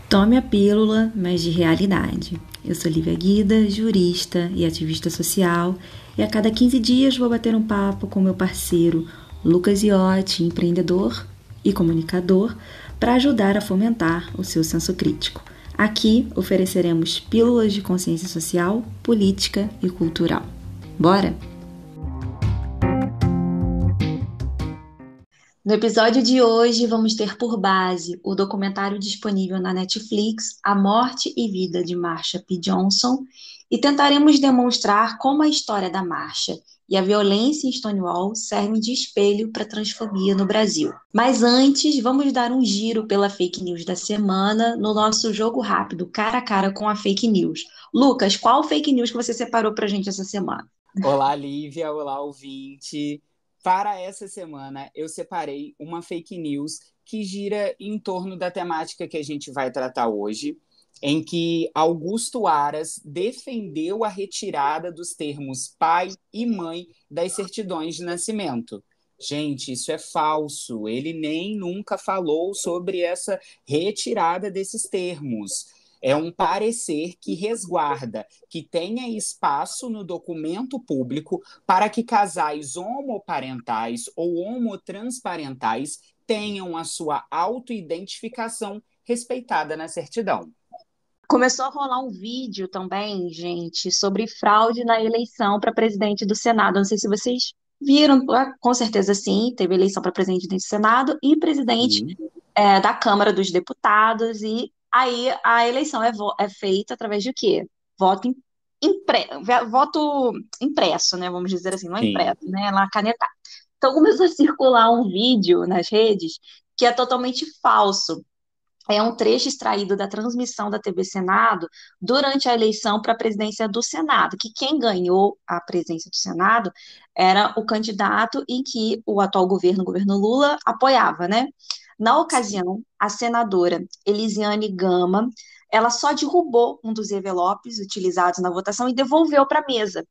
Tome a pílula, mas de realidade. Eu sou Lívia Guida, jurista e ativista social, e a cada 15 dias vou bater um papo com meu parceiro Lucas Iotti, empreendedor e comunicador, para ajudar a fomentar o seu senso crítico. Aqui ofereceremos pílulas de consciência social, política e cultural. Bora? No episódio de hoje, vamos ter por base o documentário disponível na Netflix, A Morte e Vida de Marsha P. Johnson, e tentaremos demonstrar como a história da Marsha e a violência em Stonewall servem de espelho para a transfobia no Brasil. Mas antes, vamos dar um giro pela fake news da semana no nosso jogo rápido, cara a cara com a fake news. Lucas, qual fake news que você separou para a gente essa semana? Olá, Lívia. Olá, ouvinte. Para essa semana, eu separei uma fake news que gira em torno da temática que a gente vai tratar hoje, em que Augusto Aras defendeu a retirada dos termos pai e mãe das certidões de nascimento. Gente, isso é falso. Ele nem nunca falou sobre essa retirada desses termos. É um parecer que resguarda que tenha espaço no documento público para que casais homoparentais ou homotransparentais tenham a sua autoidentificação respeitada na certidão. Começou a rolar um vídeo também, gente, sobre fraude na eleição para presidente do Senado. Não sei se vocês viram, com certeza sim, teve eleição para presidente do Senado e presidente Sim, da Câmara dos Deputados, e aí a eleição é feita através de quê? Voto, voto impresso, né? Vamos dizer assim, não é impresso, sim. né? Lá canetar. Então começou a circular um vídeo nas redes que é totalmente falso. É um trecho extraído da transmissão da TV Senado durante a eleição para a presidência do Senado, que quem ganhou a presidência do Senado era o candidato em que o atual governo, o governo Lula, apoiava, né? Na ocasião, a senadora Elisiane Gama, ela só derrubou um dos envelopes utilizados na votação e devolveu para a mesa.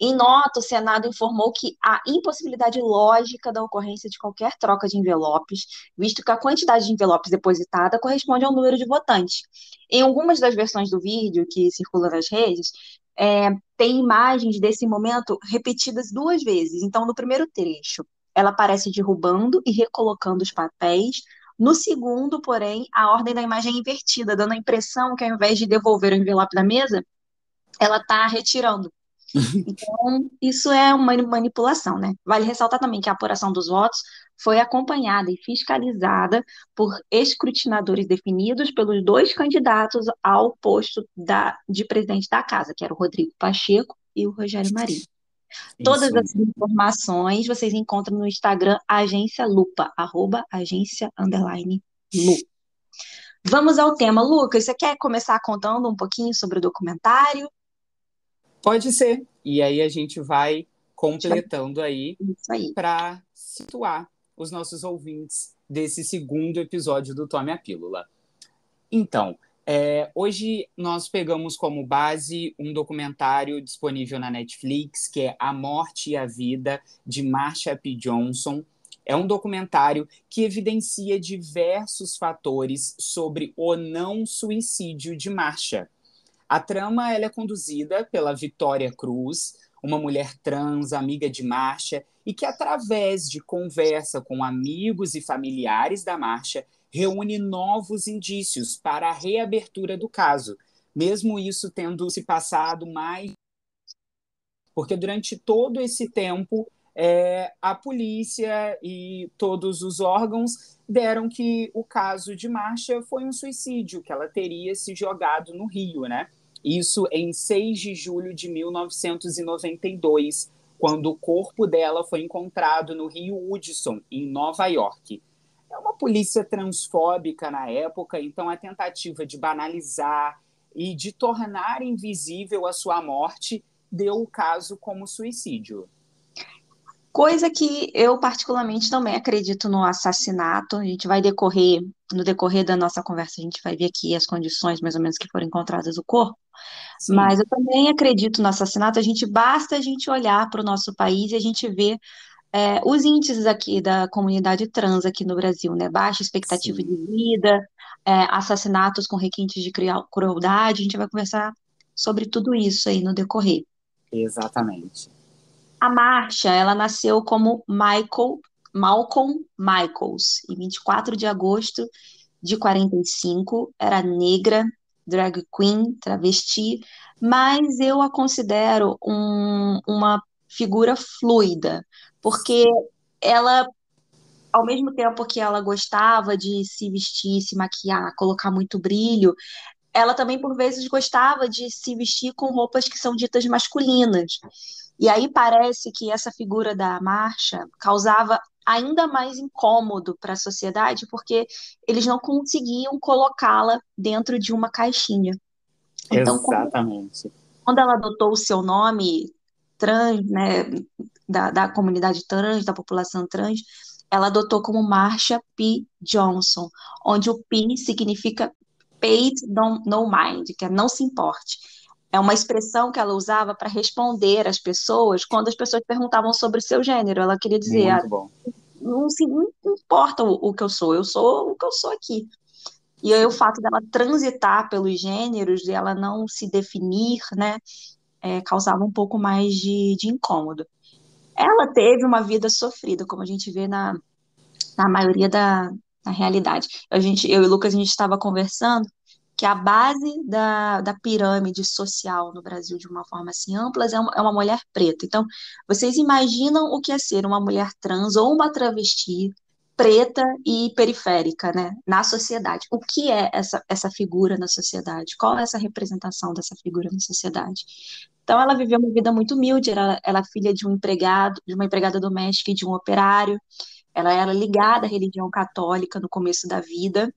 Em nota, o Senado informou que há impossibilidade lógica da ocorrência de qualquer troca de envelopes, visto que a quantidade de envelopes depositada corresponde ao número de votantes. Em algumas das versões do vídeo que circulam nas redes, tem imagens desse momento repetidas duas vezes. Então, no primeiro trecho, ela aparece derrubando e recolocando os papéis. No segundo, porém, a ordem da imagem é invertida, dando a impressão que ao invés de devolver o envelope da mesa, ela está retirando. Então, isso é uma manipulação, né? Vale ressaltar também que a apuração dos votos foi acompanhada e fiscalizada por escrutinadores definidos pelos dois candidatos ao posto de presidente da casa, que era o Rodrigo Pacheco e o Rogério Marinho. Todas Isso. as informações vocês encontram no Instagram Agência Lupa, @agência_lu. Vamos ao tema. Lucas, você quer começar contando um pouquinho sobre o documentário? Pode ser. E aí a gente vai A gente vai... completando aí Isso aí. para situar os nossos ouvintes desse segundo episódio do Tome a Pílula. Então, hoje nós pegamos como base um documentário disponível na Netflix, que é A Morte e a Vida, de Marsha P. Johnson. É um documentário que evidencia diversos fatores sobre o não suicídio de Marsha. A trama ela é conduzida pela Vitória Cruz, uma mulher trans, amiga de Marsha, e que, através de conversa com amigos e familiares da Marsha, reúne novos indícios para a reabertura do caso, mesmo isso tendo se passado mais. Porque durante todo esse tempo, a polícia e todos os órgãos deram que o caso de Marsha foi um suicídio, que ela teria se jogado no rio, né? Isso em 6 de julho de 1992, quando o corpo dela foi encontrado no rio Hudson, em Nova York. É uma polícia transfóbica na época, então a tentativa de banalizar e de tornar invisível a sua morte deu o caso como suicídio. Coisa que eu particularmente também acredito no assassinato. A gente vai no decorrer da nossa conversa, a gente vai ver aqui as condições mais ou menos que foram encontradas o corpo. Mas Sim, eu também acredito no assassinato. Basta a gente olhar para o nosso país e a gente ver os índices aqui da comunidade trans aqui no Brasil, né? Baixa expectativa sim. de vida, assassinatos com requintes de crueldade. A gente vai conversar sobre tudo isso aí no decorrer. Exatamente. A Marcia, ela nasceu como Malcolm Michaels, em 24 de agosto de 45, era negra, drag queen, travesti, mas eu a considero uma figura fluida, porque ela, ao mesmo tempo que ela gostava de se vestir, se maquiar, colocar muito brilho, ela também, por vezes, gostava de se vestir com roupas que são ditas masculinas. E aí parece que essa figura da Marcia causava ainda mais incômodo para a sociedade, porque eles não conseguiam colocá-la dentro de uma caixinha. Então, Exatamente. quando ela adotou o seu nome trans, né, da comunidade trans, da população trans, ela adotou como Marsha P. Johnson, onde o P significa Paid No Mind, que é não se importe. É uma expressão que ela usava para responder às pessoas quando as pessoas perguntavam sobre o seu gênero. Ela queria dizer, Muito bom. não importa o que eu sou o que eu sou aqui. E aí o fato dela transitar pelos gêneros, de ela não se definir, né, causava um pouco mais de incômodo. Ela teve uma vida sofrida, como a gente vê na maioria da realidade. Eu e o Lucas, a gente estava conversando que a base da pirâmide social no Brasil, de uma forma assim ampla, é uma mulher preta. Então, vocês imaginam o que é ser uma mulher trans ou uma travesti preta e periférica, né, na sociedade. O que é essa figura na sociedade? Qual é essa representação dessa figura na sociedade? Então, ela viveu uma vida muito humilde, ela é filha de um empregado, de uma empregada doméstica e de um operário. Ela era ligada à religião católica no começo da vida,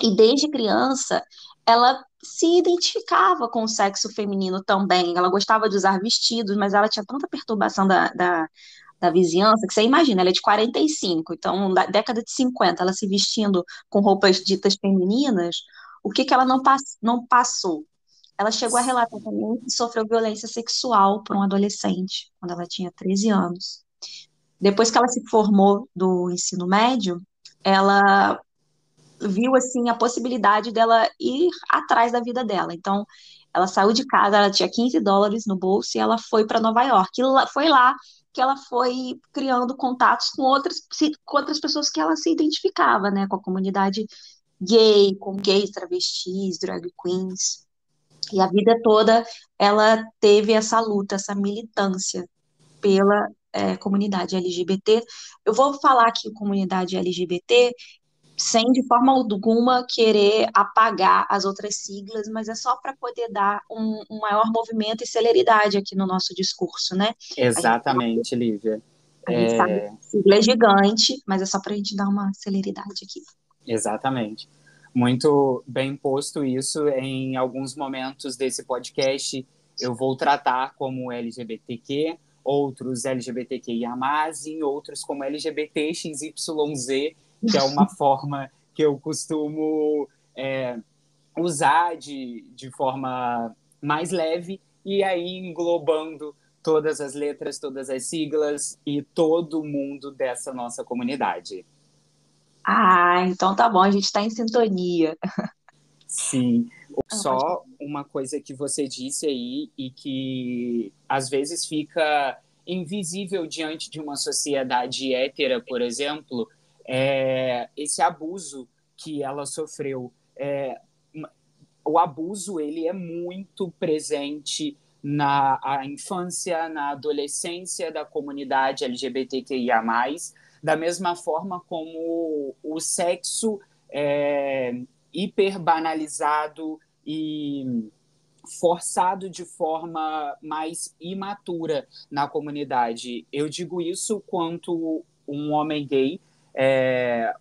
e desde criança ela se identificava com o sexo feminino também. Ela gostava de usar vestidos, mas ela tinha tanta perturbação da vizinhança que você imagina, ela é de 45, então da década de 50, ela se vestindo com roupas ditas femininas, o que que ela não passou? Ela chegou a relatar também que sofreu violência sexual por um adolescente, quando ela tinha 13 anos. Depois que ela se formou do ensino médio, ela viu assim a possibilidade dela ir atrás da vida dela. Então, ela saiu de casa, ela tinha US$ 15 no bolso e ela foi para Nova York. Foi lá que ela foi criando contatos com outras pessoas que ela se identificava, né, com a comunidade gay, com gays, travestis, drag queens. E a vida toda ela teve essa luta, essa militância pela comunidade LGBT. Eu vou falar aqui comunidade LGBT sem de forma alguma querer apagar as outras siglas, mas é só para poder dar um maior movimento e celeridade aqui no nosso discurso, né? A gente sabe, Exatamente, Lívia. a gente sabe que a sigla é gigante, mas é só para a gente dar uma celeridade aqui. Exatamente. Muito bem posto isso. Em alguns momentos desse podcast, eu vou tratar como LGBTQ, outros LGBTQIA+, e outros como LGBTXYZ, que é uma forma que eu costumo usar de forma mais leve, e aí englobando todas as letras, todas as siglas e todo mundo dessa nossa comunidade. Ah, então tá bom, a gente está em sintonia. Sim, Pode só uma coisa que você disse aí e que às vezes fica invisível diante de uma sociedade hétera, por exemplo, é esse abuso que ela sofreu. O abuso ele é muito presente na infância, na adolescência da comunidade LGBTQIA+, da mesma forma como o sexo hiperbanalizado e forçado de forma mais imatura na comunidade. Eu digo isso quanto um homem gay.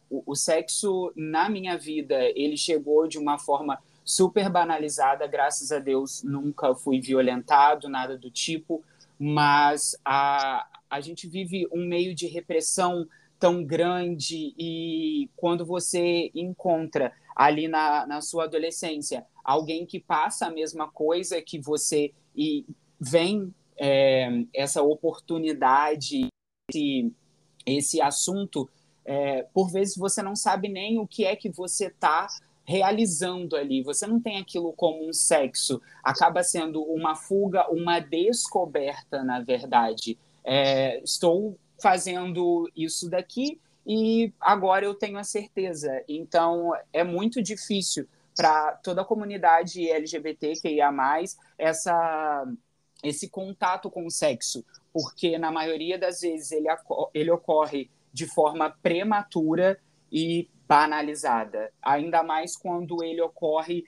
O sexo na minha vida ele chegou de uma forma super banalizada, graças a Deus nunca fui violentado, nada do tipo, mas a gente vive um meio de repressão tão grande e quando você encontra ali na sua adolescência alguém que passa a mesma coisa que você e vem essa oportunidade, esse assunto, por vezes você não sabe nem o que é que você está realizando ali. Você não tem aquilo como um sexo, acaba sendo uma fuga, uma descoberta, na verdade. Estou fazendo isso daqui e agora eu tenho a certeza. Então, é muito difícil para toda a comunidade LGBTQIA+, esse contato com o sexo, porque na maioria das vezes ele ocorre de forma prematura e banalizada, ainda mais quando ele ocorre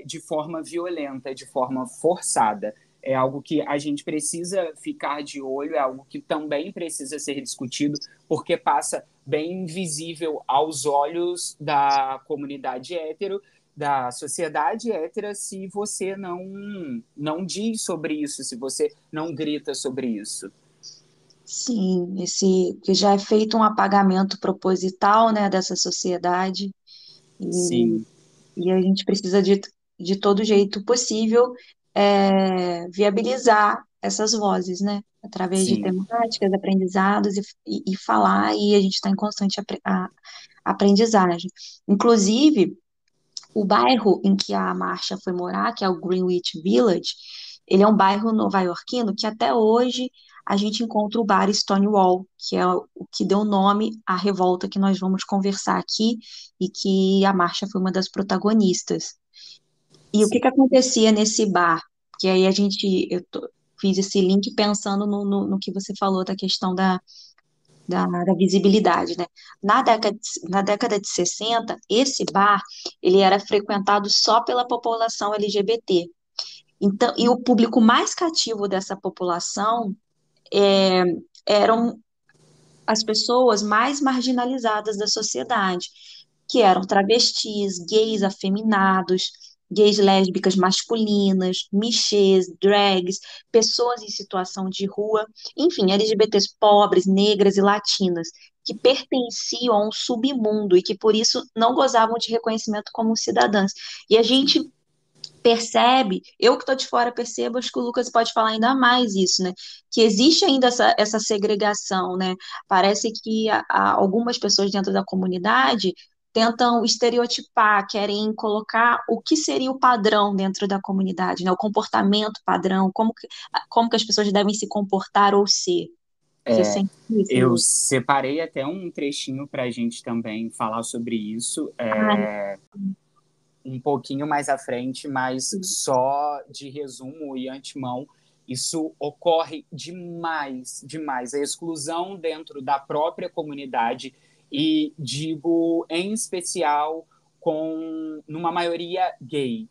de forma violenta, de forma forçada. É algo que a gente precisa ficar de olho, é algo que também precisa ser discutido, porque passa bem visível aos olhos da comunidade hétero, da sociedade hétera, se você não diz sobre isso, se você não grita sobre isso. Sim, que já é feito um apagamento proposital, né, dessa sociedade, e, Sim, e a gente precisa de todo jeito possível viabilizar essas vozes, né, através de sim, temáticas, aprendizados e falar, e a gente está em constante aprendizagem. Inclusive, o bairro em que a Marcia foi morar, que é o Greenwich Village, ele é um bairro nova-iorquino que até hoje a gente encontra o bar Stonewall, que é o que deu nome à revolta que nós vamos conversar aqui e que a Marcia foi uma das protagonistas. E o que sim. que acontecia nesse bar? Que aí fiz esse link pensando no que você falou da questão da visibilidade, né? Na década de 60, esse bar, ele era frequentado só pela população LGBT. Então, e o público mais cativo dessa população é, eram as pessoas mais marginalizadas da sociedade, que eram travestis, gays afeminados, gays lésbicas masculinas, michês, drags, pessoas em situação de rua, enfim, LGBTs pobres, negras e latinas, que pertenciam a um submundo e que por isso não gozavam de reconhecimento como cidadãs. E a gente percebe, eu que estou de fora percebo, acho que o Lucas pode falar ainda mais isso, né? Que existe ainda essa segregação, né? Parece que algumas pessoas dentro da comunidade tentam estereotipar, querem colocar o que seria o padrão dentro da comunidade, né? O comportamento padrão, como que as pessoas devem se comportar ou ser. Você É, sente isso, eu Lu? separei até um trechinho para a gente também falar sobre isso, Ai, um pouquinho mais à frente, mas sim. só de resumo e antemão, isso ocorre demais, demais. A exclusão dentro da própria comunidade, e digo em especial numa maioria gay.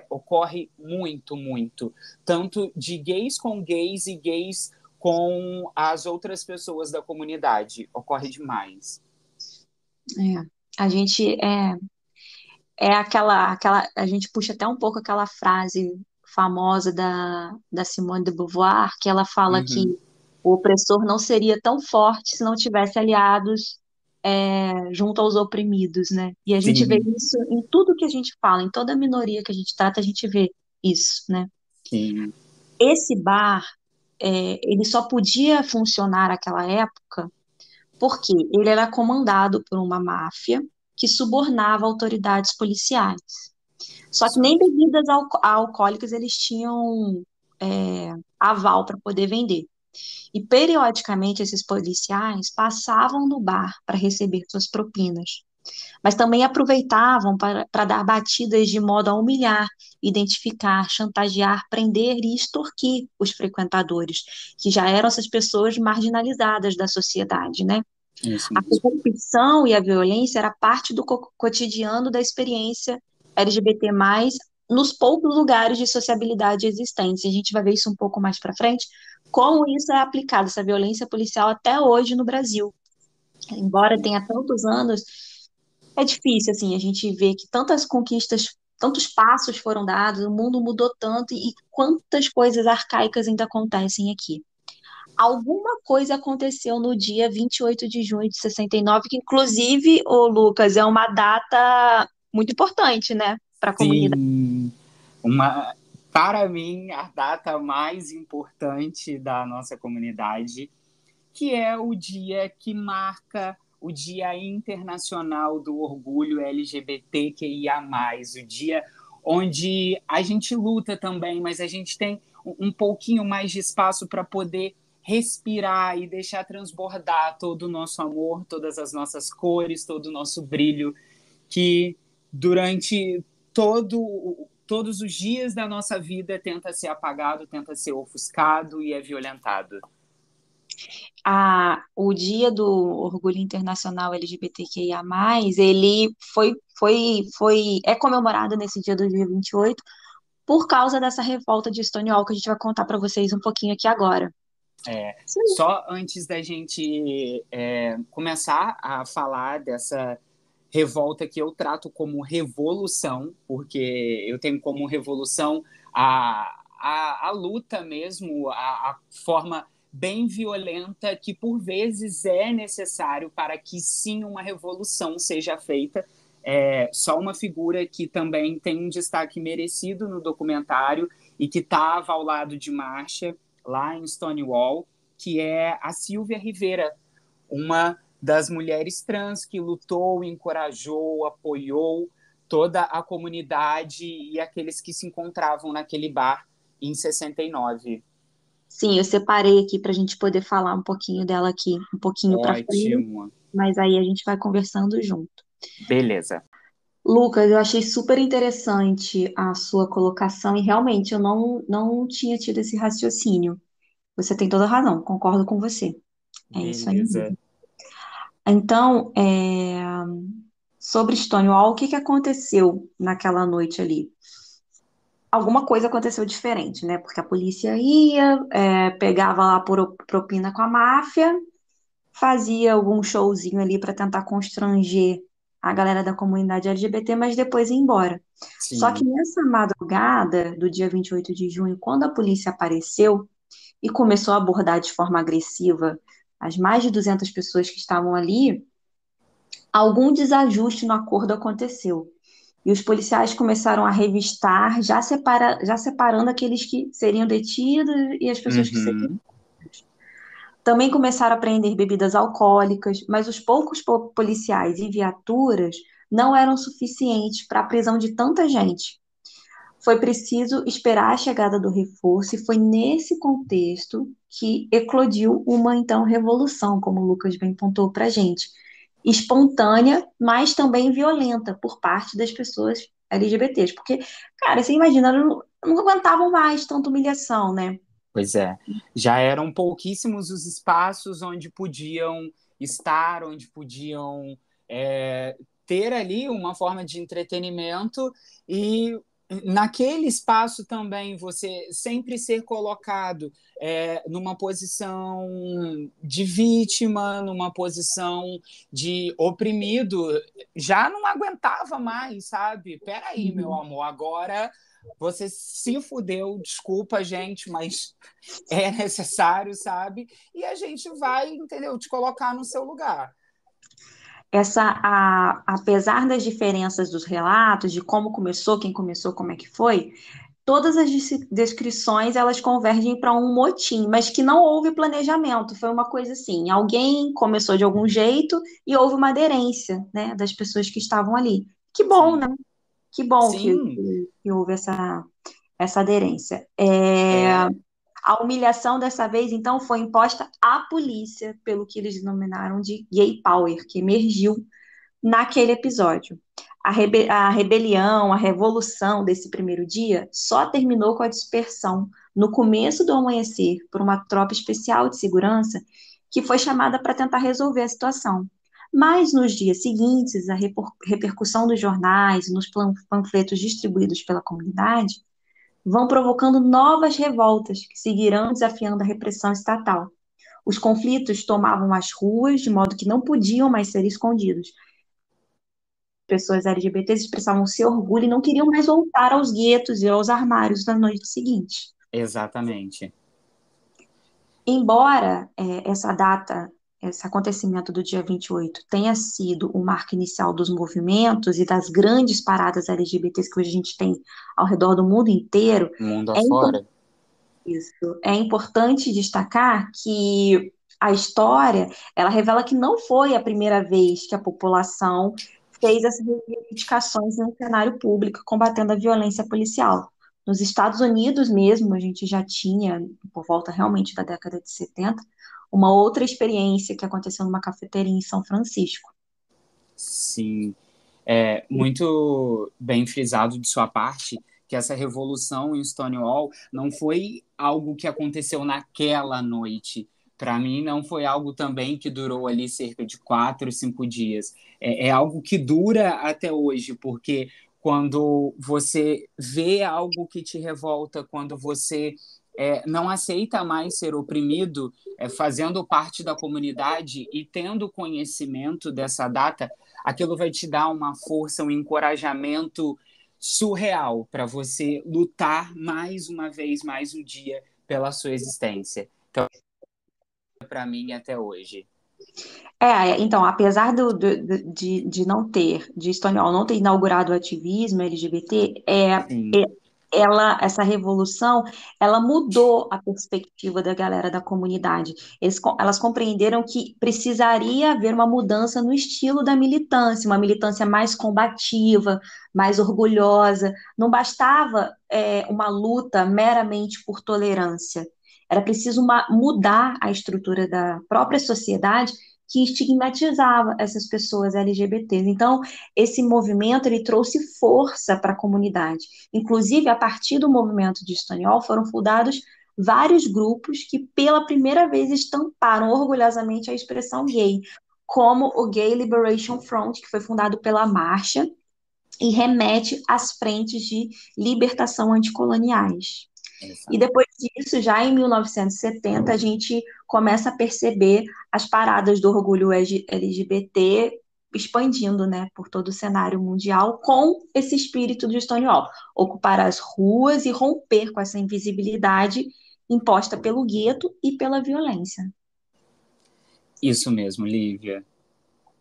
Ocorre muito, muito. Tanto de gays com gays e gays com as outras pessoas da comunidade. Ocorre demais. É. A gente é a gente puxa até um pouco aquela frase famosa da Simone de Beauvoir, que ela fala que Uhum. o opressor não seria tão forte se não tivesse aliados junto aos oprimidos, né? E a gente vê Sim, isso em tudo que a gente fala, em toda minoria que a gente trata, a gente vê isso, né? sim. Esse bar, ele só podia funcionar naquela época porque ele era comandado por uma máfia que subornava autoridades policiais. Só que nem bebidas alcoólicas eles tinham aval para poder vender. E periodicamente esses policiais passavam no bar para receber suas propinas, mas também aproveitavam para dar batidas de modo a humilhar, identificar, chantagear, prender e extorquir os frequentadores, que já eram essas pessoas marginalizadas da sociedade, né? Isso A mesmo. corrupção e a violência era parte do cotidiano da experiência LGBT+, nos poucos lugares de sociabilidade existentes. A gente vai ver isso um pouco mais para frente, como isso é aplicado, essa violência policial até hoje no Brasil. Embora tenha tantos anos, é difícil, assim, a gente ver que tantas conquistas, tantos passos foram dados, o mundo mudou tanto e quantas coisas arcaicas ainda acontecem aqui. Alguma coisa aconteceu no dia 28 de junho de 69, que inclusive, ô Lucas, é uma data muito importante, né, para a comunidade. Sim, uma, para mim, a data mais importante da nossa comunidade, que é o dia que marca o Dia Internacional do Orgulho LGBTQIA+, o dia onde a gente luta também, mas a gente tem um pouquinho mais de espaço para poder respirar e deixar transbordar todo o nosso amor, todas as nossas cores, todo o nosso brilho, que durante todos os dias da nossa vida tenta ser apagado, tenta ser ofuscado e é violentado. O Dia do Orgulho Internacional LGBTQIA+, ele é comemorado nesse dia do dia 28 por causa dessa revolta de Stonewall que a gente vai contar para vocês um pouquinho aqui agora. Só antes da gente começar a falar dessa revolta que eu trato como revolução, porque eu tenho como revolução a luta mesmo, a forma bem violenta que por vezes é necessário para que sim uma revolução seja feita. Só uma figura que também tem um destaque merecido no documentário e que estava ao lado de Marcha, lá em Stonewall, que é a Silvia Rivera, uma das mulheres trans que lutou, encorajou, apoiou toda a comunidade e aqueles que se encontravam naquele bar em 69. Sim, eu separei aqui para a gente poder falar um pouquinho dela aqui, um pouquinho para frente, Ótimo. mas aí a gente vai conversando junto. Beleza. Lucas, eu achei super interessante a sua colocação e realmente eu não tinha tido esse raciocínio. Você tem toda a razão, concordo com você. É isso aí Beleza. mesmo. Então, sobre Stonewall, o que que aconteceu naquela noite ali? Alguma coisa aconteceu diferente, né? Porque a polícia ia, pegava lá por propina com a máfia, fazia algum showzinho ali para tentar constranger a galera da comunidade LGBT, mas depois ia embora. Só que Sim. nessa madrugada do dia 28 de junho, quando a polícia apareceu e começou a abordar de forma agressiva as mais de 200 pessoas que estavam ali, algum desajuste no acordo aconteceu. E os policiais começaram a revistar, já separando aqueles que seriam detidos e as pessoas que seriam. Uhum. Também começaram a apreender bebidas alcoólicas, mas os poucos policiais e viaturas não eram suficientes para a prisão de tanta gente. Foi preciso esperar a chegada do reforço, e foi nesse contexto que eclodiu uma, então, revolução, como o Lucas bem pontuou para a gente. Espontânea, mas também violenta por parte das pessoas LGBTs. Porque, cara, você imagina, não aguentavam mais tanta humilhação, né? Pois é. Já eram pouquíssimos os espaços onde podiam estar, onde podiam ter ali uma forma de entretenimento e naquele espaço também você sempre ser colocado numa posição de vítima, numa posição de oprimido, já não aguentava mais, sabe? Peraí, meu Uhum. amor, agora você se fudeu, desculpa, gente, mas é necessário, sabe? E a gente vai, entendeu? Te colocar no seu lugar. Apesar das diferenças dos relatos, de como começou, quem começou, como é que foi, todas as descrições elas convergem para um motim, mas que não houve planejamento. Foi uma coisa assim: alguém começou de algum jeito e houve uma aderência, né, das pessoas que estavam ali. Que bom, né? Sim. Que bom Sim, que houve essa aderência. é, A humilhação dessa vez, então, foi imposta à polícia, pelo que eles denominaram de gay power, que emergiu naquele episódio. A rebelião, a revolução desse primeiro dia só terminou com a dispersão no começo do amanhecer por uma tropa especial de segurança que foi chamada para tentar resolver a situação. Mas nos dias seguintes, a repercussão dos jornais e nos panfletos distribuídos pela comunidade vão provocando novas revoltas que seguirão desafiando a repressão estatal. Os conflitos tomavam as ruas de modo que não podiam mais ser escondidos. Pessoas LGBTs expressavam seu orgulho e não queriam mais voltar aos guetos e aos armários na noite seguinte. exatamente. Embora essa data, esse acontecimento do dia 28 tenha sido o marco inicial dos movimentos e das grandes paradas LGBTs que hoje a gente tem ao redor do mundo inteiro, Mundo é, afora. é importante destacar que a história, ela revela que não foi a primeira vez que a população fez essas reivindicações em um cenário público combatendo a violência policial. Nos Estados Unidos mesmo, a gente já tinha, por volta realmente da década de 70, uma outra experiência que aconteceu numa cafeteria em São Francisco. Sim, é muito bem frisado de sua parte que essa revolução em Stonewall não foi algo que aconteceu naquela noite. Para mim, não foi algo também que durou ali cerca de 4, 5 dias. É algo que dura até hoje, porque quando você vê algo que te revolta, quando você não aceita mais ser oprimido, fazendo parte da comunidade e tendo conhecimento dessa data, aquilo vai te dar uma força, um encorajamento surreal para você lutar mais uma vez, mais um dia pela sua existência. Então, para mim, até hoje. Então, apesar de não ter, de Stonewall não ter inaugurado o ativismo LGBT, Sim, essa revolução, ela mudou a perspectiva da galera da comunidade. Elas compreenderam que precisaria haver uma mudança no estilo da militância, uma militância mais combativa, mais orgulhosa. Não bastava, uma luta meramente por tolerância. Era preciso mudar a estrutura da própria sociedade que estigmatizava essas pessoas LGBTs. Então, esse movimento ele trouxe força para a comunidade. Inclusive, a partir do movimento de Stonewall, foram fundados vários grupos que, pela primeira vez, estamparam orgulhosamente a expressão gay, como o Gay Liberation Front, que foi fundado pela Marcha e remete às frentes de libertação anticoloniais. E exato. depois disso, já em 1970, a gente começa a perceber as paradas do orgulho LGBT expandindo, né, por todo o cenário mundial com esse espírito de Stonewall, ocupar as ruas e romper com essa invisibilidade imposta pelo gueto e pela violência. Isso mesmo, Lívia.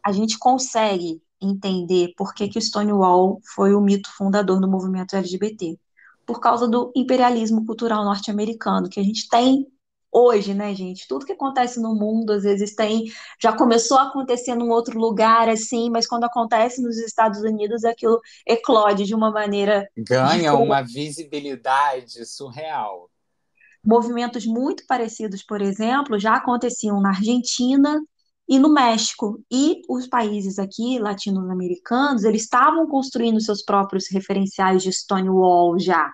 A gente consegue entender por que que o Stonewall foi o mito fundador do movimento LGBT. Por causa do imperialismo cultural norte-americano, que a gente tem hoje, né, gente? Tudo que acontece no mundo, às vezes já começou a acontecer num outro lugar, assim, mas quando acontece nos Estados Unidos, aquilo eclode de uma maneira Ganha diferente. uma visibilidade surreal. Movimentos muito parecidos, por exemplo, já aconteciam na Argentina e no México. E os países aqui, latino-americanos, eles estavam construindo seus próprios referenciais de Stonewall já.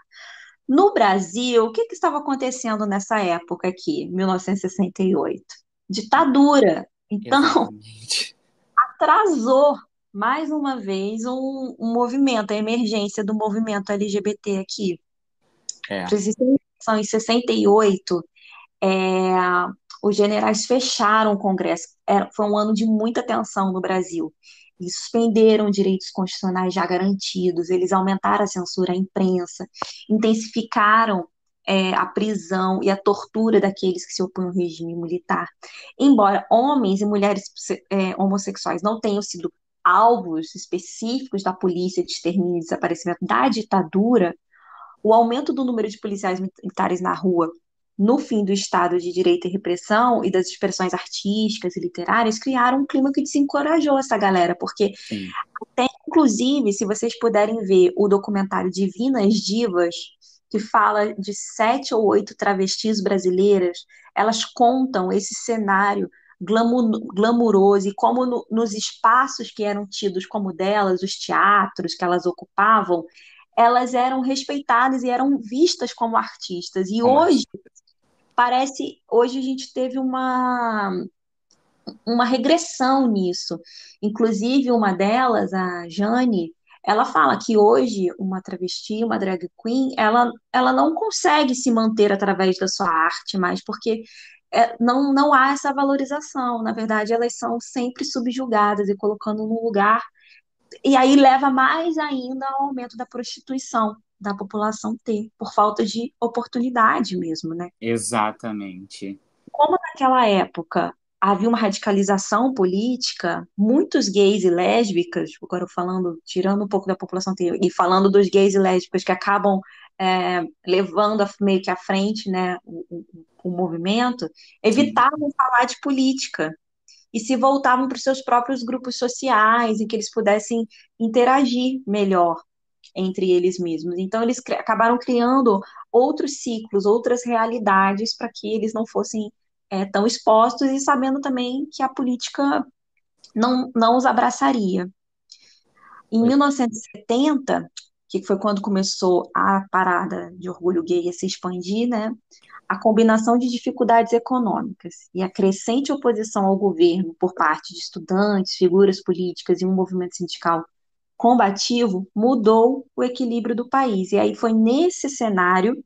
No Brasil, o que estava acontecendo nessa época aqui, 1968? Ditadura. Então, Exatamente. atrasou mais uma vez um movimento, a emergência do movimento LGBT aqui. É. Para vocês terem noção, em 68, é, os generais fecharam o Congresso. Foi um ano de muita tensão no Brasil. Eles suspenderam direitos constitucionais já garantidos, eles aumentaram a censura à imprensa, intensificaram, a prisão e a tortura daqueles que se opõem ao regime militar. Embora homens e mulheres, homossexuais não tenham sido alvos específicos da polícia de extermínio e desaparecimento da ditadura, o aumento do número de policiais militares na rua no fim do Estado de Direito e Repressão e das expressões artísticas e literárias criaram um clima que desencorajou essa galera, porque Sim. até, inclusive, se vocês puderem ver o documentário Divinas Divas, que fala de 7 ou 8 travestis brasileiras, elas contam esse cenário glamuroso e como nos espaços que eram tidos como delas, os teatros que elas ocupavam, elas eram respeitadas e eram vistas como artistas. E Como hoje, assim? hoje a gente teve uma regressão nisso. Inclusive, uma delas, a Jane, ela fala que hoje uma travesti, uma drag queen, ela não consegue se manter através da sua arte mais, porque não há essa valorização. Na verdade, elas são sempre subjugadas e colocando no lugar. E aí leva mais ainda ao aumento da prostituição da população ter, por falta de oportunidade mesmo, né? Exatamente. Como naquela época havia uma radicalização política, muitos gays e lésbicas, agora falando, tirando um pouco da população e falando dos gays e lésbicas que acabam, levando meio que à frente, né, o o movimento, sim. evitavam falar de política e se voltavam para os seus próprios grupos sociais, em que eles pudessem interagir melhor entre eles mesmos. Então, eles acabaram criando outros ciclos, outras realidades, para que eles não fossem tão expostos e sabendo também que a política não os abraçaria. Em 1970, que foi quando começou a parada de orgulho gay a se expandir, né? A combinação de dificuldades econômicas e a crescente oposição ao governo por parte de estudantes, figuras políticas e um movimento sindical combativo mudou o equilíbrio do país. E aí foi nesse cenário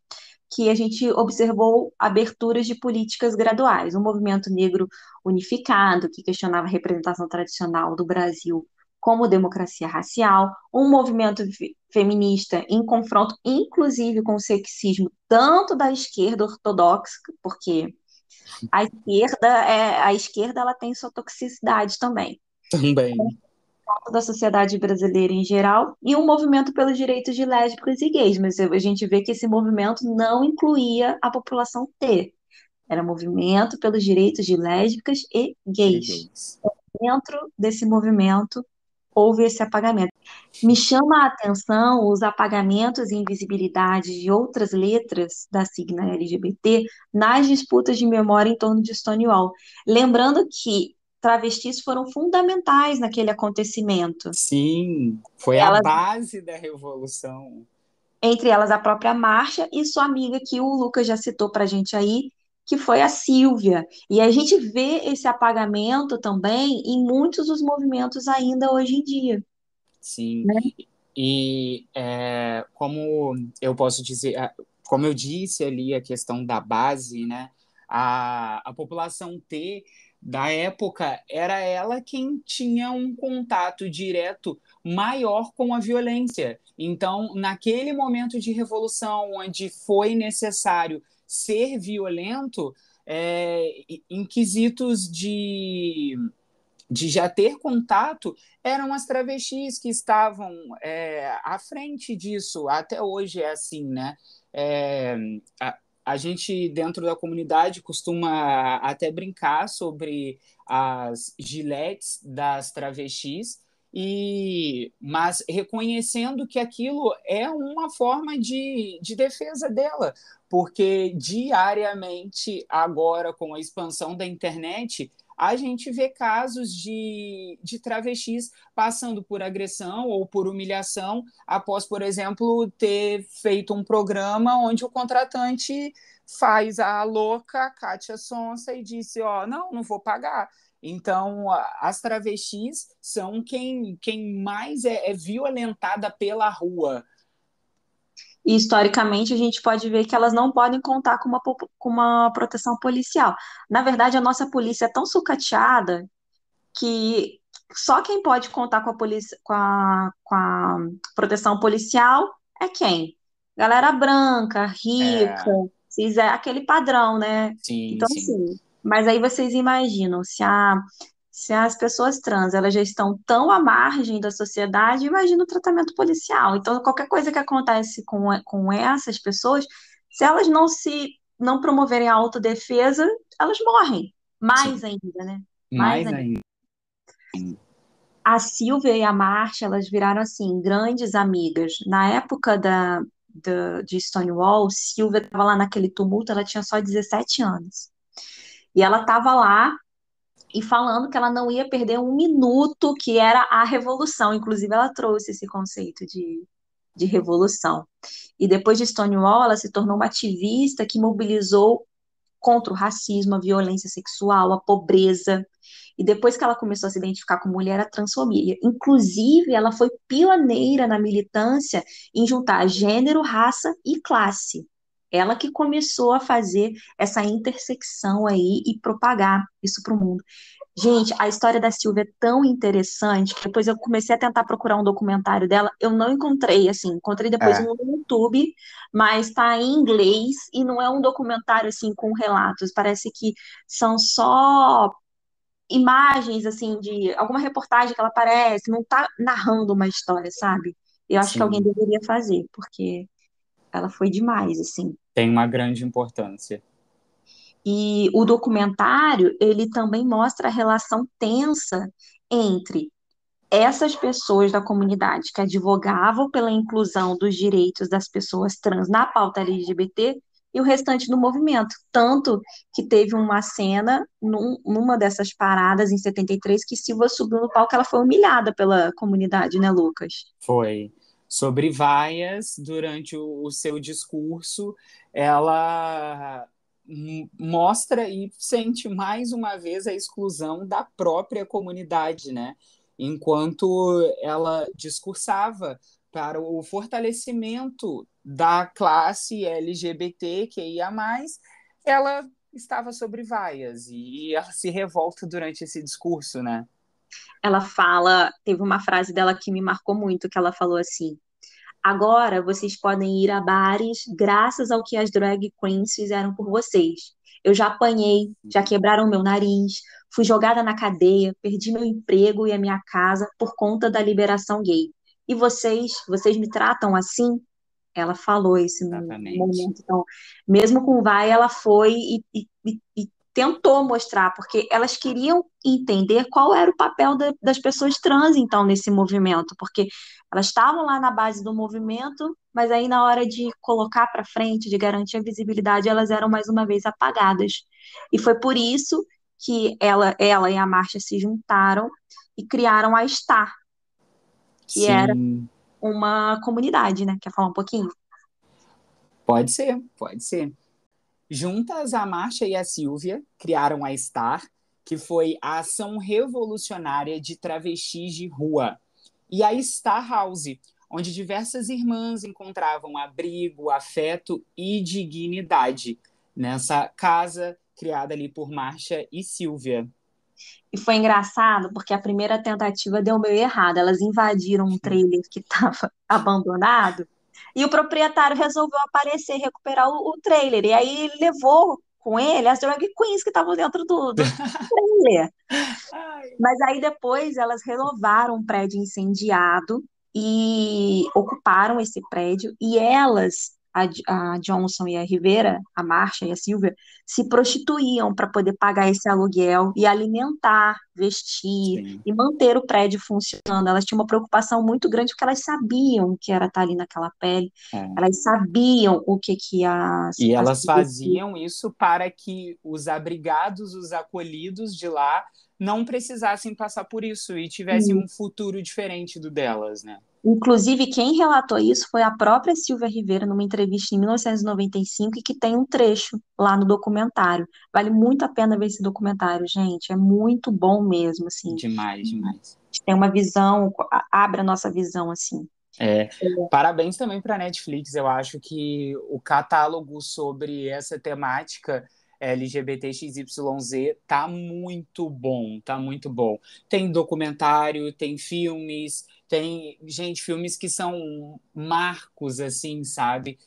que a gente observou aberturas de políticas graduais, um movimento negro unificado, que questionava a representação tradicional do Brasil como democracia racial, um movimento feminista em confronto, inclusive com o sexismo, tanto da esquerda ortodoxa, porque a esquerda ela tem sua toxicidade também, Também. da sociedade brasileira em geral, e um movimento pelos direitos de lésbicas e gays, mas a gente vê que esse movimento não incluía a população T, era movimento pelos direitos de lésbicas e gays. Gays. Dentro desse movimento, houve esse apagamento. Me chama a atenção os apagamentos e invisibilidade de outras letras da sigla LGBT nas disputas de memória em torno de Stonewall. Lembrando que travestis foram fundamentais naquele acontecimento. Sim, foi a Elas, base da revolução. entre elas a própria Marcha e sua amiga, que o Lucas já citou para a gente aí, que foi a Sílvia. E a gente vê esse apagamento também em muitos dos movimentos ainda hoje em dia, Sim. né? E como eu posso dizer, como eu disse ali, a questão da base, né? A população T da época era ela quem tinha um contato direto maior com a violência. Então, naquele momento de revolução, onde foi necessário ser violento, em quesitos de já ter contato, eram as travestis que estavam à frente disso. Até hoje é assim, né? É, a gente, dentro da comunidade, costuma até brincar sobre as giletes das travestis, mas reconhecendo que aquilo é uma forma de defesa dela, porque diariamente, agora, com a expansão da internet, a gente vê casos de travestis passando por agressão ou por humilhação após, por exemplo, ter feito um programa onde o contratante faz a louca Kátia Sonsa e disse, ó, não vou pagar. Então, as travestis são quem mais é violentada pela rua. E historicamente a gente pode ver que elas não podem contar com uma proteção policial. Na verdade, a nossa polícia é tão sucateada que só quem pode contar com a polícia, com a proteção policial é quem? Galera branca, rica, É, cis, é aquele padrão, né? sim, Então, sim, assim, mas aí vocês imaginam, se as pessoas trans elas já estão tão à margem da sociedade, imagina o tratamento policial. Então, qualquer coisa que acontece com essas pessoas, se elas não promoverem a autodefesa, elas morrem. sim. Mais ainda, né? Mais Mais ainda. ainda. A Silvia e a Marcia, elas viraram, assim, grandes amigas. Na época de Stonewall, Silvia estava lá naquele tumulto, ela tinha só 17 anos. E ela estava lá e falando que ela não ia perder um minuto, que era a revolução. Inclusive, ela trouxe esse conceito de revolução. E depois de Stonewall, ela se tornou uma ativista que mobilizou contra o racismo, a violência sexual, a pobreza. E depois que ela começou a se identificar com mulher, a transfobia. Inclusive, ela foi pioneira na militância em juntar gênero, raça e classe. Ela que começou a fazer essa intersecção aí e propagar isso para o mundo. Gente, a história da Silvia é tão interessante que depois eu comecei a tentar procurar um documentário dela, eu não encontrei, assim, encontrei depois um É, no YouTube, mas está em inglês e não é um documentário assim com relatos, parece que são só imagens assim de alguma reportagem que ela aparece, não está narrando uma história, sabe? Eu acho que alguém sim. deveria fazer, porque ela foi demais, assim. Tem uma grande importância. E o documentário, ele também mostra a relação tensa entre essas pessoas da comunidade que advogavam pela inclusão dos direitos das pessoas trans na pauta LGBT e o restante do movimento. Tanto que teve uma cena numa dessas paradas em 73 que Silva subiu no palco, ela foi humilhada pela comunidade, né, Lucas? Foi sobre vaias, durante o seu discurso, ela mostra e sente mais uma vez a exclusão da própria comunidade, né? Enquanto ela discursava para o fortalecimento da classe LGBTQIA+, ela estava sobre vaias e ela se revolta durante esse discurso, né? Ela fala, teve uma frase dela que me marcou muito, que ela falou assim: agora vocês podem ir a bares graças ao que as drag queens fizeram por vocês. Eu já apanhei, já quebraram meu nariz, fui jogada na cadeia, perdi meu emprego e a minha casa por conta da liberação gay. E vocês me tratam assim? Ela falou esse Exatamente. momento. Então, mesmo com o Vai, ela foi e tentou mostrar, porque elas queriam entender qual era o papel das pessoas trans, então, nesse movimento, porque elas estavam lá na base do movimento, mas aí na hora de colocar para frente, de garantir a visibilidade, elas eram mais uma vez apagadas. E foi por isso que ela e a Marcha se juntaram e criaram a Star, que era Sim, uma comunidade, né? Quer falar um pouquinho? pode ser, pode ser. Juntas, a Márcia e a Silvia criaram a STAR, que foi a ação revolucionária de travestis de rua, e a Star House, onde diversas irmãs encontravam abrigo, afeto e dignidade nessa casa criada ali por Márcia e Silvia. E foi engraçado porque a primeira tentativa deu meio errado. Elas invadiram um trailer que estava abandonado e o proprietário resolveu aparecer e recuperar o trailer. E aí ele levou com ele as drag queens que estavam dentro do trailer. Mas aí depois elas renovaram um prédio incendiado e ocuparam esse prédio e elas, a Johnson e a Rivera, a Marcia e a Silvia, se prostituíam para poder pagar esse aluguel e alimentar, vestir Sim. e manter o prédio funcionando. Elas tinham uma preocupação muito grande porque elas sabiam que era estar ali naquela pele, É. elas sabiam o que que E elas faziam isso para que os abrigados, os acolhidos de lá, não precisassem passar por isso e tivessem um futuro diferente do delas, né? Inclusive, quem relatou isso foi a própria Silvia Rivera, numa entrevista em 1995, e que tem um trecho lá no documentário. Vale muito a pena ver esse documentário, gente. É muito bom mesmo, assim. Demais, demais. Tem uma visão, abre a nossa visão, assim. É, parabéns também para a Netflix. Eu acho que o catálogo sobre essa temática LGBTXYZ tá muito bom, tá muito bom. Tem documentário, tem filmes, tem, gente, filmes que são marcos, assim, sabe?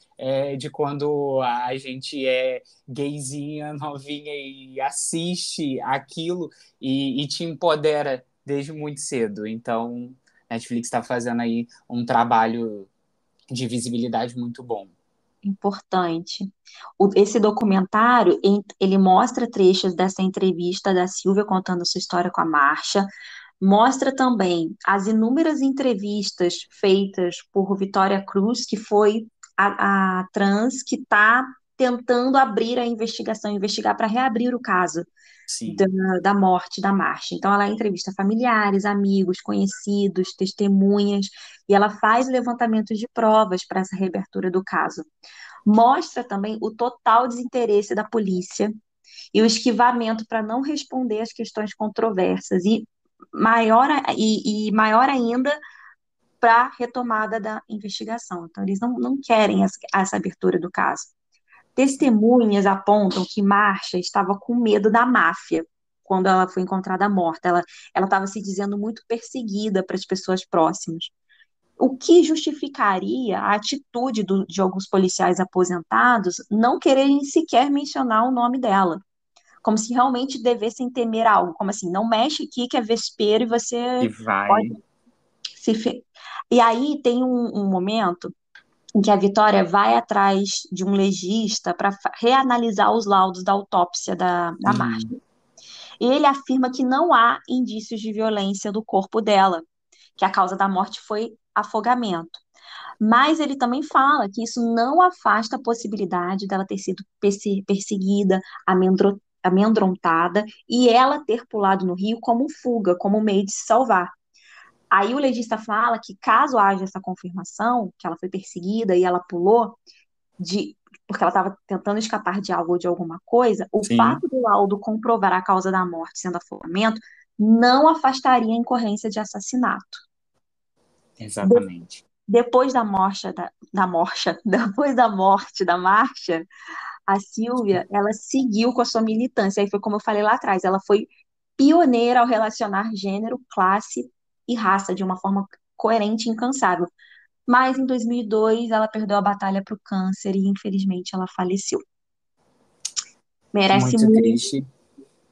De quando a gente é gayzinha, novinha e assiste aquilo e te empodera desde muito cedo. Então, Netflix está fazendo aí um trabalho de visibilidade muito bom. Importante. Esse documentário, ele mostra trechos dessa entrevista da Silvia contando sua história com a Marcha, mostra também as inúmeras entrevistas feitas por Vitória Cruz, que foi a trans que está tentando abrir a investigação, investigar para reabrir o caso da, Sim, da morte da Marcha. Então, ela entrevista familiares, amigos, conhecidos, testemunhas, e ela faz levantamentos de provas para essa reabertura do caso. Mostra também o total desinteresse da polícia e o esquivamento para não responder às questões controversas, e maior ainda para a retomada da investigação. Então, eles não querem essa abertura do caso. Testemunhas apontam que Marcia estava com medo da máfia quando ela foi encontrada morta. Ela estava se dizendo muito perseguida para as pessoas próximas. O que justificaria a atitude de alguns policiais aposentados não quererem sequer mencionar o nome dela, como se realmente devessem temer algo, como assim, não mexe aqui que é vespeiro e e você pode vai. se... E aí tem um momento em que a Vitória vai atrás de um legista para reanalisar os laudos da autópsia da Sim, Marcia. E ele afirma que não há indícios de violência do corpo dela, que a causa da morte foi afogamento. Mas ele também fala que isso não afasta a possibilidade dela ter sido perseguida, amedrontada e ela ter pulado no rio como fuga, como meio de se salvar. Aí o legista fala que caso haja essa confirmação, que ela foi perseguida e ela pulou, de, porque ela estava tentando escapar de algo ou de alguma coisa, o sim, fato do laudo comprovar a causa da morte sendo afogamento não afastaria a incorrência de assassinato. exatamente. Depois da morte depois da morte da Marcia, a Silvia, ela seguiu com a sua militância. Aí foi como eu falei lá atrás, ela foi pioneira ao relacionar gênero, classe e raça de uma forma coerente e incansável. Mas em 2002 ela perdeu a batalha para o câncer e infelizmente ela faleceu. Merece Muito muito, triste.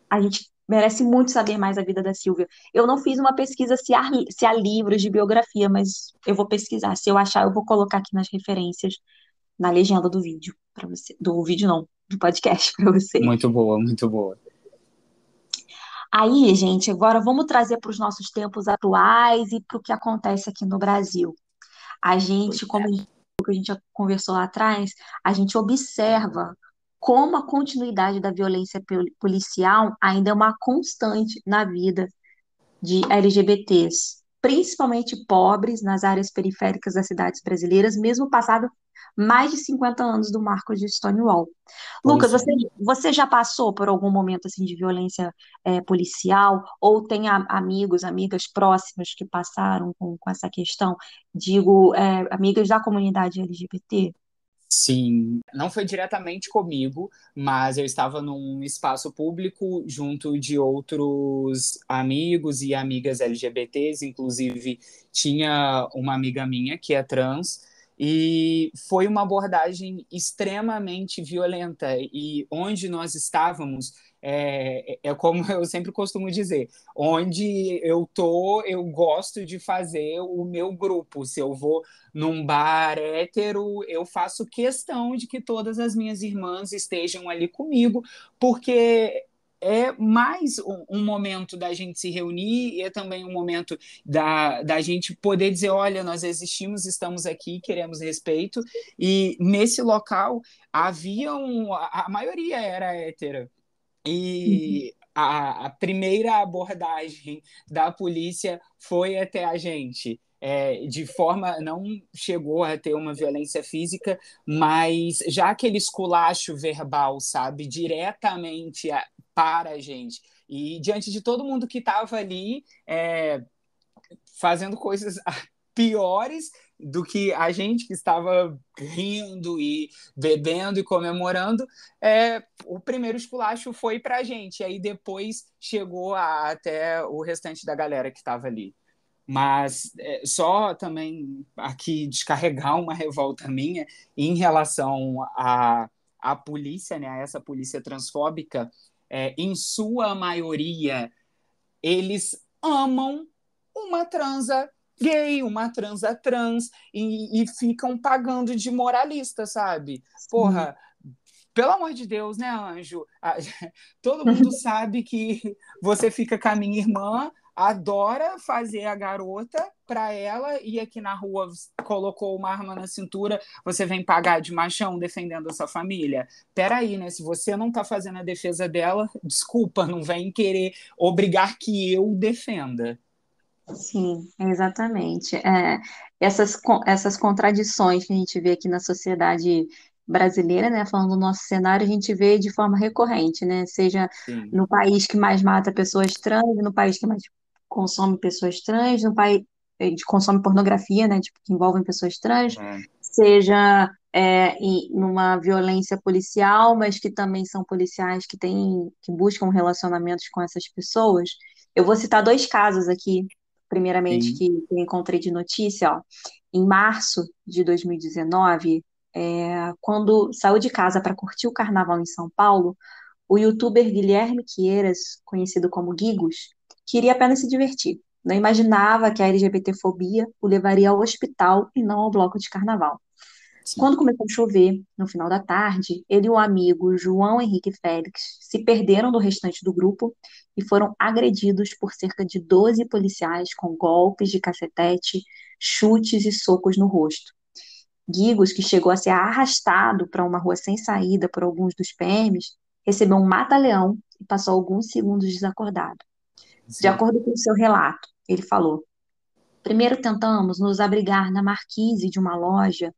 a gente merece muito saber mais a vida da Silvia. Eu não fiz uma pesquisa se há livros de biografia, mas eu vou pesquisar. Se eu achar, eu vou colocar aqui nas referências na legenda do vídeo para você, do vídeo não, do podcast para você. Muito boa, muito boa. Aí, gente, agora vamos trazer para os nossos tempos atuais e para o que acontece aqui no Brasil. A gente, como a gente já conversou lá atrás, a gente observa como a continuidade da violência policial ainda é uma constante na vida de LGBTs, principalmente pobres nas áreas periféricas das cidades brasileiras, mesmo passado mais de 50 anos do marco de Stonewall. Lucas, Pois é. você já passou por algum momento assim de violência policial ou tem amigos, amigas próximas que passaram com essa questão? Digo, amigas da comunidade LGBT? Sim, não foi diretamente comigo, mas eu estava num espaço público junto de outros amigos e amigas LGBTs, inclusive tinha uma amiga minha que é trans, e foi uma abordagem extremamente violenta. E onde nós estávamos, é como eu sempre costumo dizer, onde eu tô, eu gosto de fazer o meu grupo. Se eu vou num bar hétero, eu faço questão de que todas as minhas irmãs estejam ali comigo, porque é mais um momento da gente se reunir e é também um momento da gente poder dizer, olha, nós existimos, estamos aqui, queremos respeito, e nesse local a maioria era hétera, Uhum. e a primeira abordagem da polícia foi até a gente. De forma, não chegou a ter uma violência física, mas já aquele esculacho verbal, sabe, diretamente para a gente. E diante de todo mundo que estava ali, fazendo coisas piores do que a gente que estava rindo e bebendo e comemorando, o primeiro esculacho foi para a gente, aí depois chegou até o restante da galera que estava ali. Mas só também aqui descarregar uma revolta minha em relação à polícia, né, a essa polícia transfóbica, em sua maioria, eles amam uma transa gay, uma transa trans, e ficam pagando de moralista, sabe? Sim. Porra, pelo amor de Deus, né, Anjo? Todo mundo sabe que você fica com a minha irmã, adora fazer a garota para ela e aqui na rua colocou uma arma na cintura, você vem pagar de machão defendendo a sua família? Peraí, né? Se você não tá fazendo a defesa dela, desculpa, não vem querer obrigar que eu defenda. Sim, exatamente. Essas contradições que a gente vê aqui na sociedade brasileira, né, falando do nosso cenário, a gente vê de forma recorrente, né, seja Sim, no país que mais mata pessoas trans, no país que mais consome pessoas trans, no país que consome pornografia, né, tipo, que envolvem pessoas trans, é, seja numa violência policial, mas que também são policiais que buscam relacionamentos com essas pessoas. Eu vou citar dois casos aqui primeiramente, sim, que eu encontrei de notícia, ó, em março de 2019, quando saiu de casa para curtir o carnaval em São Paulo, o youtuber Guilherme Quieiras, conhecido como Gigos, queria apenas se divertir. Não imaginava que a LGBTfobia o levaria ao hospital e não ao bloco de carnaval. sim. Quando começou a chover, no final da tarde, ele e o amigo João Henrique Félix se perderam do restante do grupo e foram agredidos por cerca de 12 policiais com golpes de cacetete, chutes e socos no rosto. Gigos, que chegou a ser arrastado para uma rua sem saída por alguns dos PMs, recebeu um mata-leão e passou alguns segundos desacordado. De Sim. acordo com o seu relato, ele falou: primeiro tentamos nos abrigar na marquise de uma loja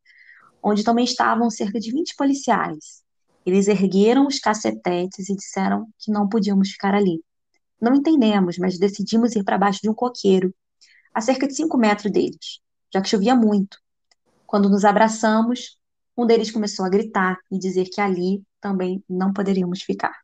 onde também estavam cerca de 20 policiais. Eles ergueram os cacetetes e disseram que não podíamos ficar ali. Não entendemos, mas decidimos ir para baixo de um coqueiro, a cerca de 5 metros deles, já que chovia muito. Quando nos abraçamos, um deles começou a gritar e dizer que ali também não poderíamos ficar.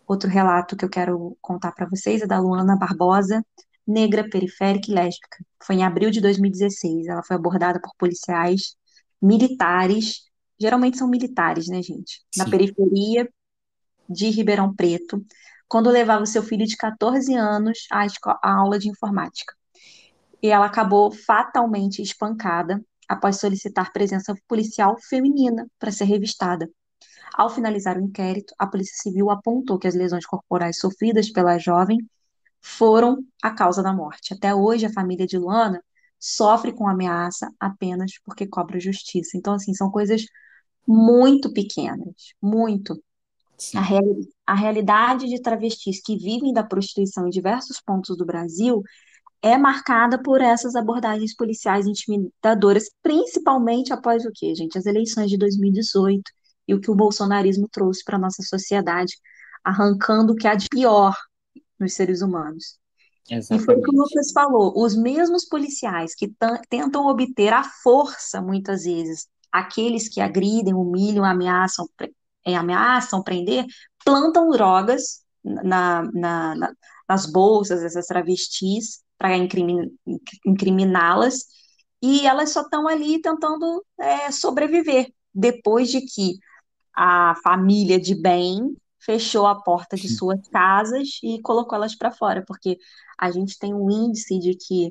Outro relato que eu quero contar para vocês é da Luana Barbosa, negra, periférica e lésbica. Foi em abril de 2016. Ela foi abordada por policiais militares, geralmente são militares, né, gente? Na Sim. periferia de Ribeirão Preto, quando levava o seu filho de 14 anos à aula de informática. E ela acabou fatalmente espancada após solicitar presença policial feminina para ser revistada. Ao finalizar o inquérito, a Polícia Civil apontou que as lesões corporais sofridas pela jovem foram a causa da morte. Até hoje, a família de Luana sofre com ameaça apenas porque cobra justiça. Então, assim, são coisas muito pequenas, muito. Sim. A realidade de travestis que vivem da prostituição em diversos pontos do Brasil é marcada por essas abordagens policiais intimidadoras, principalmente após o quê, gente? As eleições de 2018 e o que o bolsonarismo trouxe para a nossa sociedade, arrancando o que há de pior nos seres humanos. E foi o que o Exatamente. Lucas falou: os mesmos policiais que tentam obter à força, muitas vezes, aqueles que agridem, humilham, ameaçam prender, plantam drogas nas bolsas dessas travestis para incriminá-las, e elas só estão ali tentando sobreviver, depois de que a família de bem fechou a porta de suas casas e colocou elas para fora, porque a gente tem um índice de que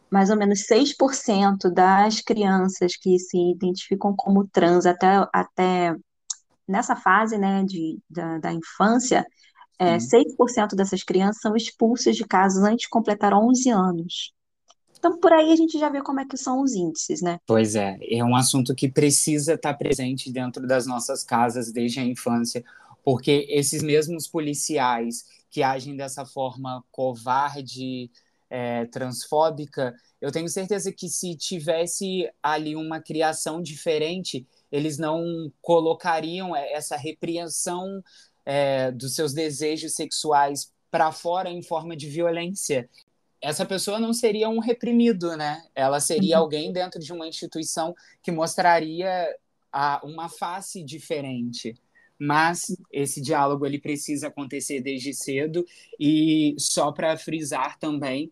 mais ou menos 6% das crianças que se identificam como trans até nessa fase, né, da infância, Sim. 6% dessas crianças são expulsas de casa antes de completar 11 anos. Então, por aí a gente já vê como é que são os índices, né? Pois é um assunto que precisa estar presente dentro das nossas casas desde a infância, porque esses mesmos policiais que agem dessa forma covarde, transfóbica, eu tenho certeza que se tivesse ali uma criação diferente, eles não colocariam essa repreensão dos seus desejos sexuais para fora em forma de violência. Essa pessoa não seria um reprimido, né? Ela seria Uhum. alguém dentro de uma instituição que mostraria uma face diferente. Mas esse diálogo ele precisa acontecer desde cedo e só para frisar também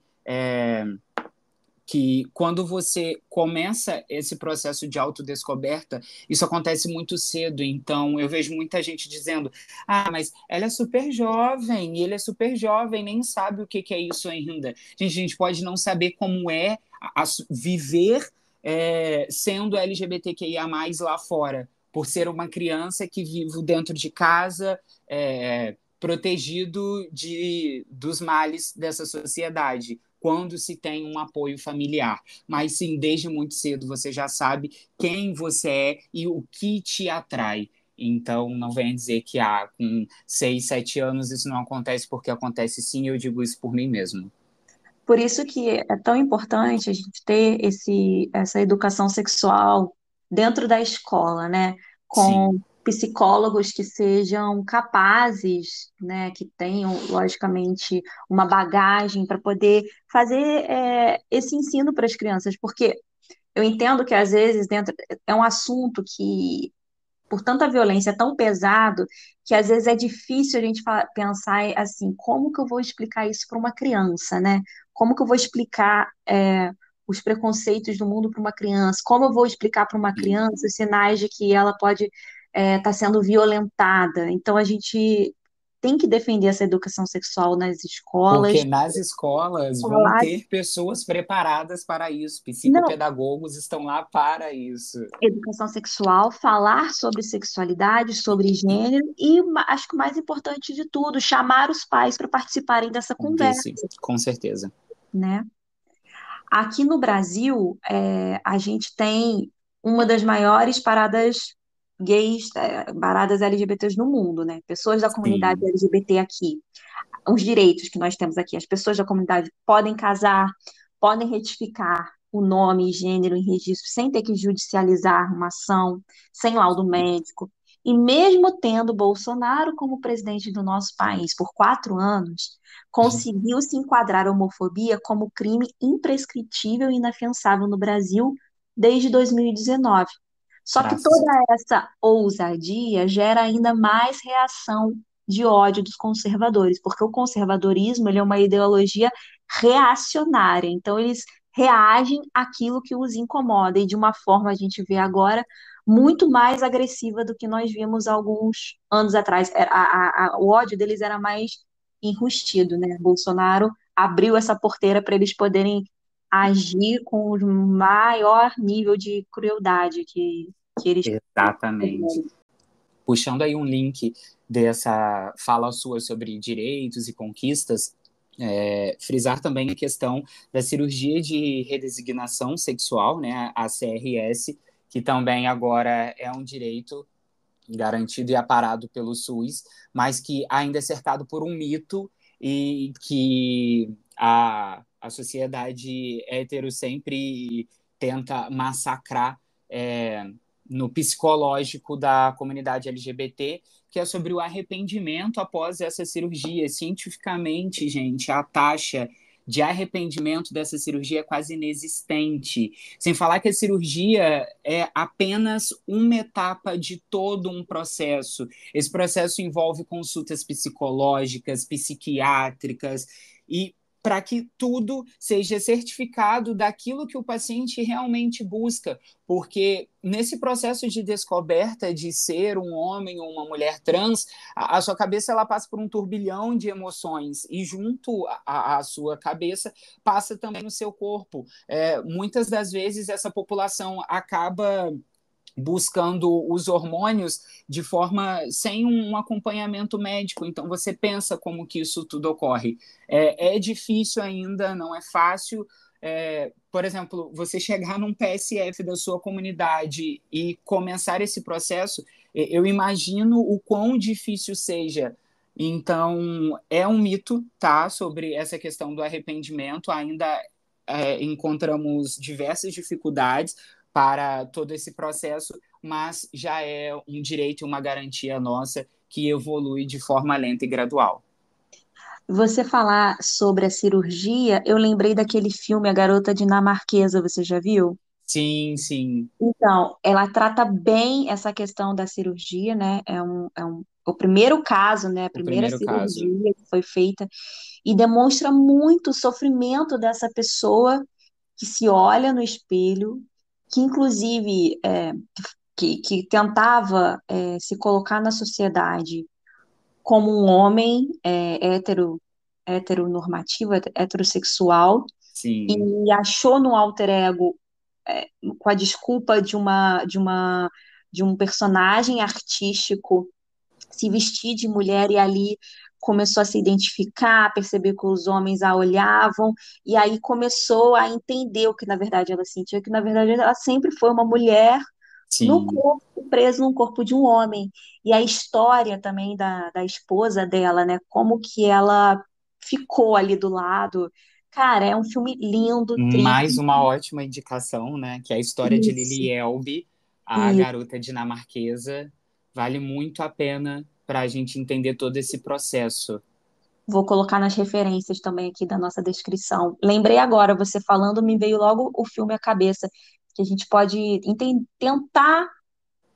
que quando você começa esse processo de autodescoberta, isso acontece muito cedo. Então, eu vejo muita gente dizendo: ah, mas ela é super jovem, e ele é super jovem, nem sabe o que é isso ainda. Gente, a gente pode não saber como é viver sendo LGBTQIA+, lá fora, por ser uma criança que vive dentro de casa, protegido dos males dessa sociedade, quando se tem um apoio familiar. Mas sim, desde muito cedo você já sabe quem você é e o que te atrai. Então, não venha dizer que com 6, 7 anos isso não acontece, porque acontece sim, eu digo isso por mim mesmo. Por isso que é tão importante a gente ter essa educação sexual dentro da escola, né? Sim, Com psicólogos que sejam capazes, né? Que tenham, logicamente, uma bagagem para poder fazer esse ensino para as crianças, porque eu entendo que às vezes dentro é um assunto que por tanta violência é tão pesado que às vezes é difícil a gente pensar assim, como que eu vou explicar isso para uma criança, né? Como que eu vou explicar os preconceitos do mundo para uma criança? Como eu vou explicar para uma sim, criança os sinais de que ela pode estar sendo violentada? Então a gente tem que defender essa educação sexual nas Porque escolas. nas escolas vão Falar, ter pessoas preparadas para isso, não, psicopedagogos estão lá para isso. educação sexual, falar sobre sexualidade, sobre gênero e acho que o mais importante de tudo, chamar os pais para participarem dessa conversa, Com certeza. né? Aqui no Brasil, a gente tem uma das maiores paradas gays, paradas LGBTs no mundo, né? Pessoas da comunidade Sim, LGBT aqui, os direitos que nós temos aqui, as pessoas da comunidade podem casar, podem retificar o nome e gênero em registro sem ter que judicializar uma ação, sem laudo médico. E mesmo tendo Bolsonaro como presidente do nosso país por 4 anos, conseguiu se enquadrar a homofobia como crime imprescritível e inafiançável no Brasil desde 2019. Só que graças a toda essa ousadia gera ainda mais reação de ódio dos conservadores, porque o conservadorismo ele é uma ideologia reacionária, então eles reagem àquilo que os incomoda, e de uma forma a gente vê agora muito mais agressiva do que nós vimos alguns anos atrás. O ódio deles era mais enrustido, né? Bolsonaro abriu essa porteira para eles poderem agir com o maior nível de crueldade que eles Exatamente. puderem. Puxando aí um link dessa fala sua sobre direitos e conquistas, frisar também a questão da cirurgia de redesignação sexual, né, a CRS, que também agora é um direito garantido e aparado pelo SUS, mas que ainda é cercado por um mito e que a sociedade hétero sempre tenta massacrar no psicológico da comunidade LGBT, que é sobre o arrependimento após essa cirurgia. Cientificamente, gente, a taxa de arrependimento dessa cirurgia é quase inexistente. Sem falar que a cirurgia é apenas uma etapa de todo um processo. Esse processo envolve consultas psicológicas, psiquiátricas, e para que tudo seja certificado daquilo que o paciente realmente busca, porque nesse processo de descoberta de ser um homem ou uma mulher trans, a sua cabeça ela passa por um turbilhão de emoções e junto à sua cabeça passa também o seu corpo. Muitas das vezes essa população acaba buscando os hormônios de forma sem um acompanhamento médico. Então você pensa como que isso tudo ocorre. É difícil ainda, não é fácil. Por exemplo, você chegar num PSF da sua comunidade e começar esse processo, eu imagino o quão difícil seja. Então, é um mito, tá, sobre essa questão do arrependimento. Ainda encontramos diversas dificuldades para todo esse processo, mas já é um direito e uma garantia nossa que evolui de forma lenta e gradual. Você falar sobre a cirurgia, eu lembrei daquele filme A Garota Dinamarquesa, você já viu? Sim, sim, Então, ela trata bem essa questão da cirurgia, né? O primeiro caso, né? A o primeira primeiro caso. cirurgia que foi feita, e demonstra muito o sofrimento dessa pessoa que se olha no espelho, que inclusive que tentava se colocar na sociedade como um homem heteronormativo, heterossexual, Sim, e achou no alter ego, com a desculpa de um personagem artístico, se vestir de mulher e ali começou a se identificar, perceber que os homens a olhavam, e aí começou a entender o que na verdade ela sentia, que na verdade ela sempre foi uma mulher no sim. corpo, preso no corpo de um homem. E a história também da esposa dela, né? Como que ela ficou ali do lado. Cara, é um filme lindo, triste. Mais uma ótima indicação, né? Que é a história de Isso, Lily Elbe, a isso. garota dinamarquesa. Vale muito a pena para a gente entender todo esse processo. Vou colocar nas referências também aqui da nossa descrição. Lembrei agora, você falando, me veio logo o filme à cabeça, que a gente pode tentar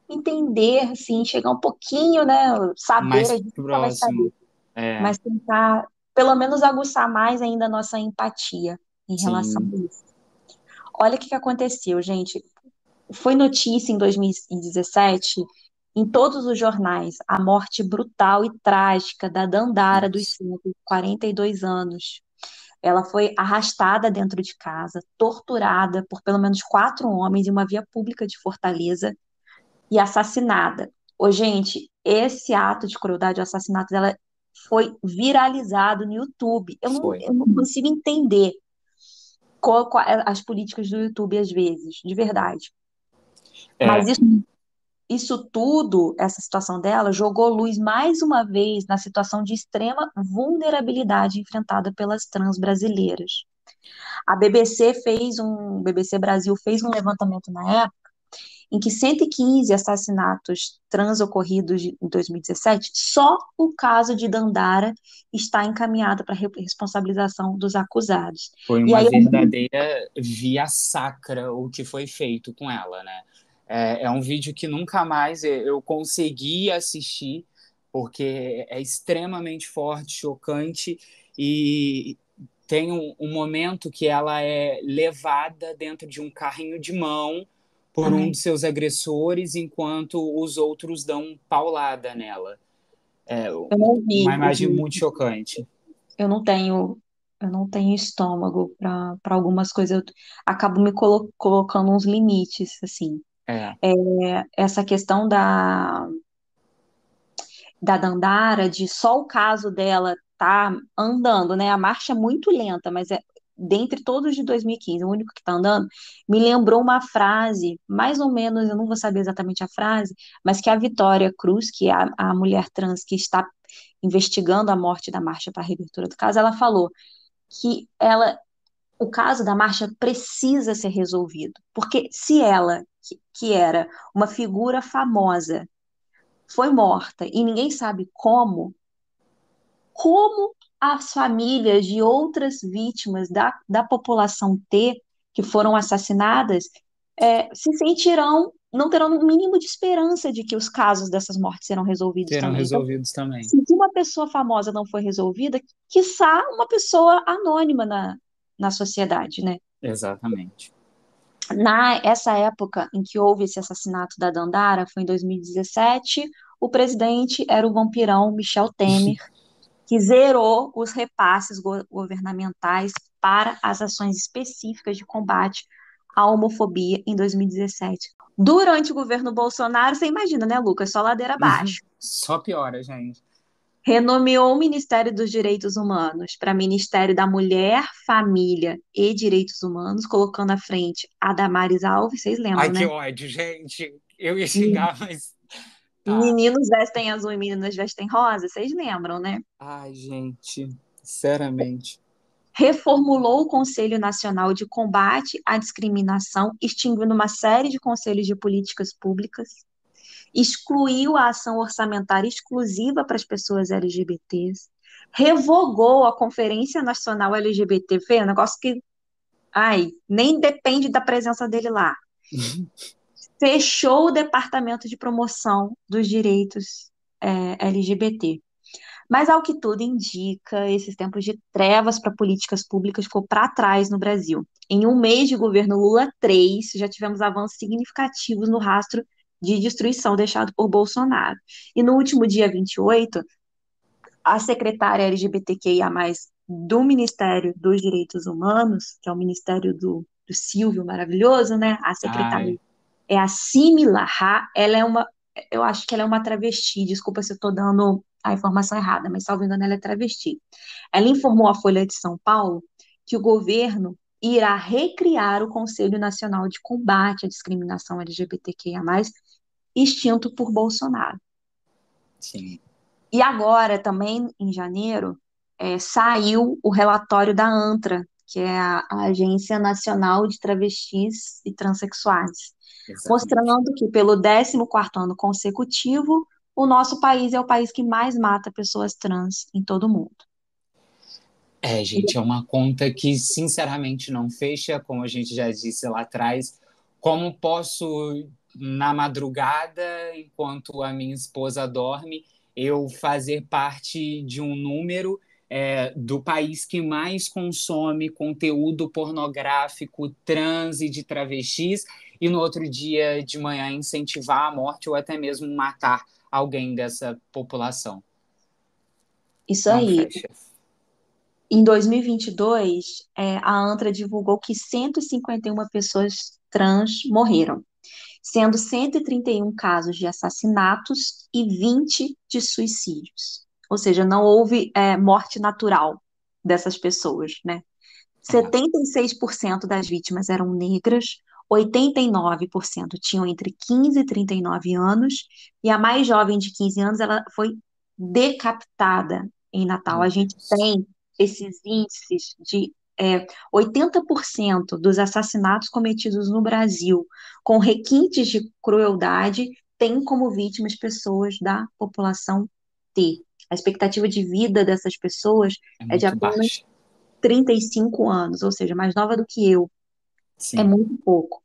entender, assim, chegar um pouquinho, né? Saber, a Mais gente nunca vai saber, próximo. É, mas tentar, pelo menos, aguçar mais ainda a nossa empatia em relação sim, a isso. Olha o que que aconteceu, gente. Foi notícia em 2017, em todos os jornais a morte brutal e trágica da Dandara dos Nossa. Santos, 42 anos. Ela foi arrastada dentro de casa, torturada por pelo menos 4 homens em uma via pública de Fortaleza e assassinada. Ô, gente, esse ato de crueldade, o assassinato dela foi viralizado no YouTube. Eu não, Foi. eu não consigo entender as políticas do YouTube às vezes, de verdade. Mas É, isso tudo, essa situação dela, jogou luz mais uma vez na situação de extrema vulnerabilidade enfrentada pelas trans brasileiras. BBC Brasil fez um levantamento na época em que 115 assassinatos trans ocorridos em 2017, só o caso de Dandara está encaminhado para a responsabilização dos acusados. foi E uma aí, verdadeira via sacra o que foi feito com ela, né? É um vídeo que nunca mais eu consegui assistir, porque é extremamente forte, chocante, e tem um momento que ela é levada dentro de um carrinho de mão por um ai, de seus agressores, enquanto os outros dão paulada nela. É eu não vi uma o imagem vídeo. muito chocante. Eu não tenho, eu não tenho estômago para algumas coisas. Eu acabo me colocando uns limites, assim. É, Essa questão da Dandara, de só o caso dela tá andando, né? A marcha é muito lenta, mas dentre todos de 2015, o único que tá andando, me lembrou uma frase, mais ou menos, eu não vou saber exatamente a frase, mas que a Vitória Cruz, que é a mulher trans que está investigando a morte da marcha para a reabertura do caso, ela falou que o caso da marcha precisa ser resolvido, porque se ela, que era uma figura famosa, foi morta e ninguém sabe como as famílias de outras vítimas da população T que foram assassinadas se sentirão, não terão o mínimo de esperança de que os casos dessas mortes serão resolvidos serão também. Então, resolvidos também. se uma pessoa famosa não foi resolvida, quiçá uma pessoa anônima na sociedade, né? Exatamente. Essa época em que houve esse assassinato da Dandara, foi em 2017, o presidente era o vampirão Michel Temer, que zerou os repasses governamentais para as ações específicas de combate à homofobia em 2017. Durante o governo Bolsonaro, você imagina, né, Lucas? Só ladeira abaixo. Só piora, gente. Renomeou o Ministério dos Direitos Humanos para Ministério da Mulher, Família e Direitos Humanos, colocando à frente a Damares Alves, vocês Ai, lembram, que né? ódio, gente. Eu ia xingar, mas tá. Meninos vestem azul e meninas vestem rosa, vocês lembram, né? Ai, gente, sinceramente. Reformulou o Conselho Nacional de Combate à Discriminação, extinguindo uma série de conselhos de políticas públicas, excluiu a ação orçamentária exclusiva para as pessoas LGBTs, revogou a Conferência Nacional LGBT, vê, um negócio que, ai, nem depende da presença dele lá. Fechou o Departamento de Promoção dos Direitos LGBT. Mas, ao que tudo indica, esses tempos de trevas para políticas públicas ficou para trás no Brasil. Em um mês de governo Lula 3, já tivemos avanços significativos no rastro de destruição deixado por Bolsonaro. E no último dia 28, a secretária LGBTQIA+, do Ministério dos Direitos Humanos, que é o Ministério do Silvio maravilhoso, né? A secretária Ai, é a Simila Ha, ela é eu acho que ela é uma travesti, desculpa se eu estou dando a informação errada, mas salvo engano ela é travesti. Ela informou à Folha de São Paulo que o governo irá recriar o Conselho Nacional de Combate à Discriminação LGBTQIA+, extinto por Bolsonaro. sim, E agora, também em janeiro, saiu o relatório da ANTRA, que é a Agência Nacional de Travestis e Transsexuais, exatamente. mostrando que pelo 14º ano consecutivo, o nosso país é o país que mais mata pessoas trans em todo o mundo. É, gente, é uma conta que sinceramente não fecha, como a gente já disse lá atrás. Como posso, na madrugada, enquanto a minha esposa dorme, eu fazer parte de um número do país que mais consome conteúdo pornográfico, trans e de travestis, e no outro dia de manhã incentivar a morte ou até mesmo matar alguém dessa população. Isso Não aí. fecha. Em 2022, a ANTRA divulgou que 151 pessoas trans morreram, sendo 131 casos de assassinatos e 20 de suicídios. Ou seja, não houve morte natural dessas pessoas, né? É, 76% das vítimas eram negras, 89% tinham entre 15 e 39 anos, e a mais jovem de 15 anos ela foi decapitada em Natal. meu A gente Deus. tem esses índices de 80% dos assassinatos cometidos no Brasil, com requintes de crueldade, tem como vítimas pessoas da população T. A expectativa de vida dessas pessoas É é de muito apenas baixa. 35 anos, ou seja, mais nova do que eu, é Sim. muito pouco.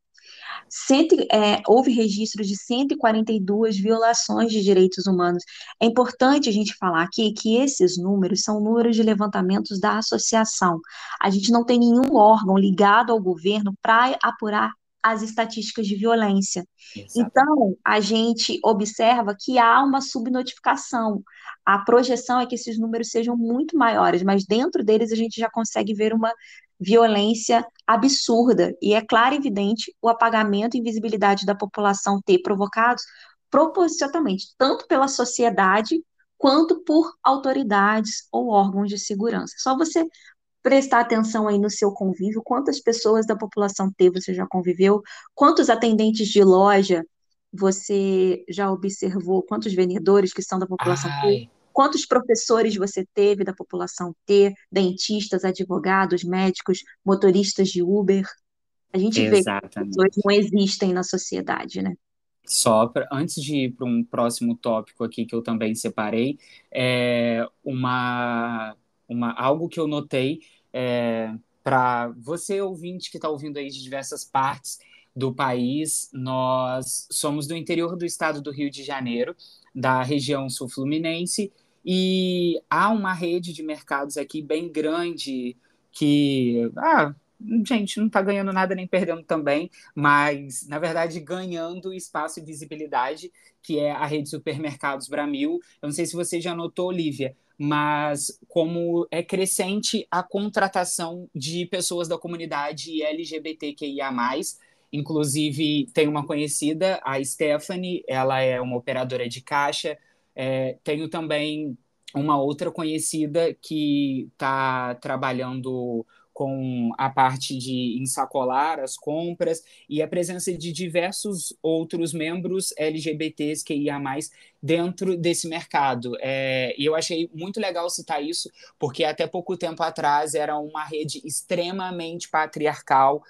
Houve registro de 142 violações de direitos humanos. É importante a gente falar aqui que esses números são números de levantamentos da associação. A gente não tem nenhum órgão ligado ao governo para apurar as estatísticas de violência. Exatamente. Então, a gente observa que há uma subnotificação. A projeção é que esses números sejam muito maiores, mas dentro deles a gente já consegue ver uma violência absurda, e é claro e evidente o apagamento e invisibilidade da população ter provocados propositalmente, tanto pela sociedade quanto por autoridades ou órgãos de segurança. Só você prestar atenção aí no seu convívio, quantas pessoas da população T você já conviveu, quantos atendentes de loja você já observou, quantos vendedores que são da população T, Ai, quantos professores você teve da população T, dentistas, advogados, médicos, motoristas de Uber. A gente vê que as pessoas exatamente. não existem na sociedade, né? Antes de ir para um próximo tópico aqui que eu também separei, é algo que eu notei para você, ouvinte, que está ouvindo aí de diversas partes do país. Nós somos do interior do estado do Rio de Janeiro, da região sul-fluminense, e há uma rede de mercados aqui bem grande que, gente, não está ganhando nada nem perdendo também, mas, na verdade, ganhando espaço e visibilidade, que é a rede de supermercados Bramil. Eu não sei se você já notou, Olivia, mas como é crescente a contratação de pessoas da comunidade LGBTQIA+. Inclusive, tem uma conhecida, a Stephanie, ela é uma operadora de caixa. Tenho também uma outra conhecida que está trabalhando com a parte de ensacolar as compras e a presença de diversos outros membros LGBTs que ia mais dentro desse mercado. E eu achei muito legal citar isso, porque até pouco tempo atrás era uma rede extremamente patriarcal,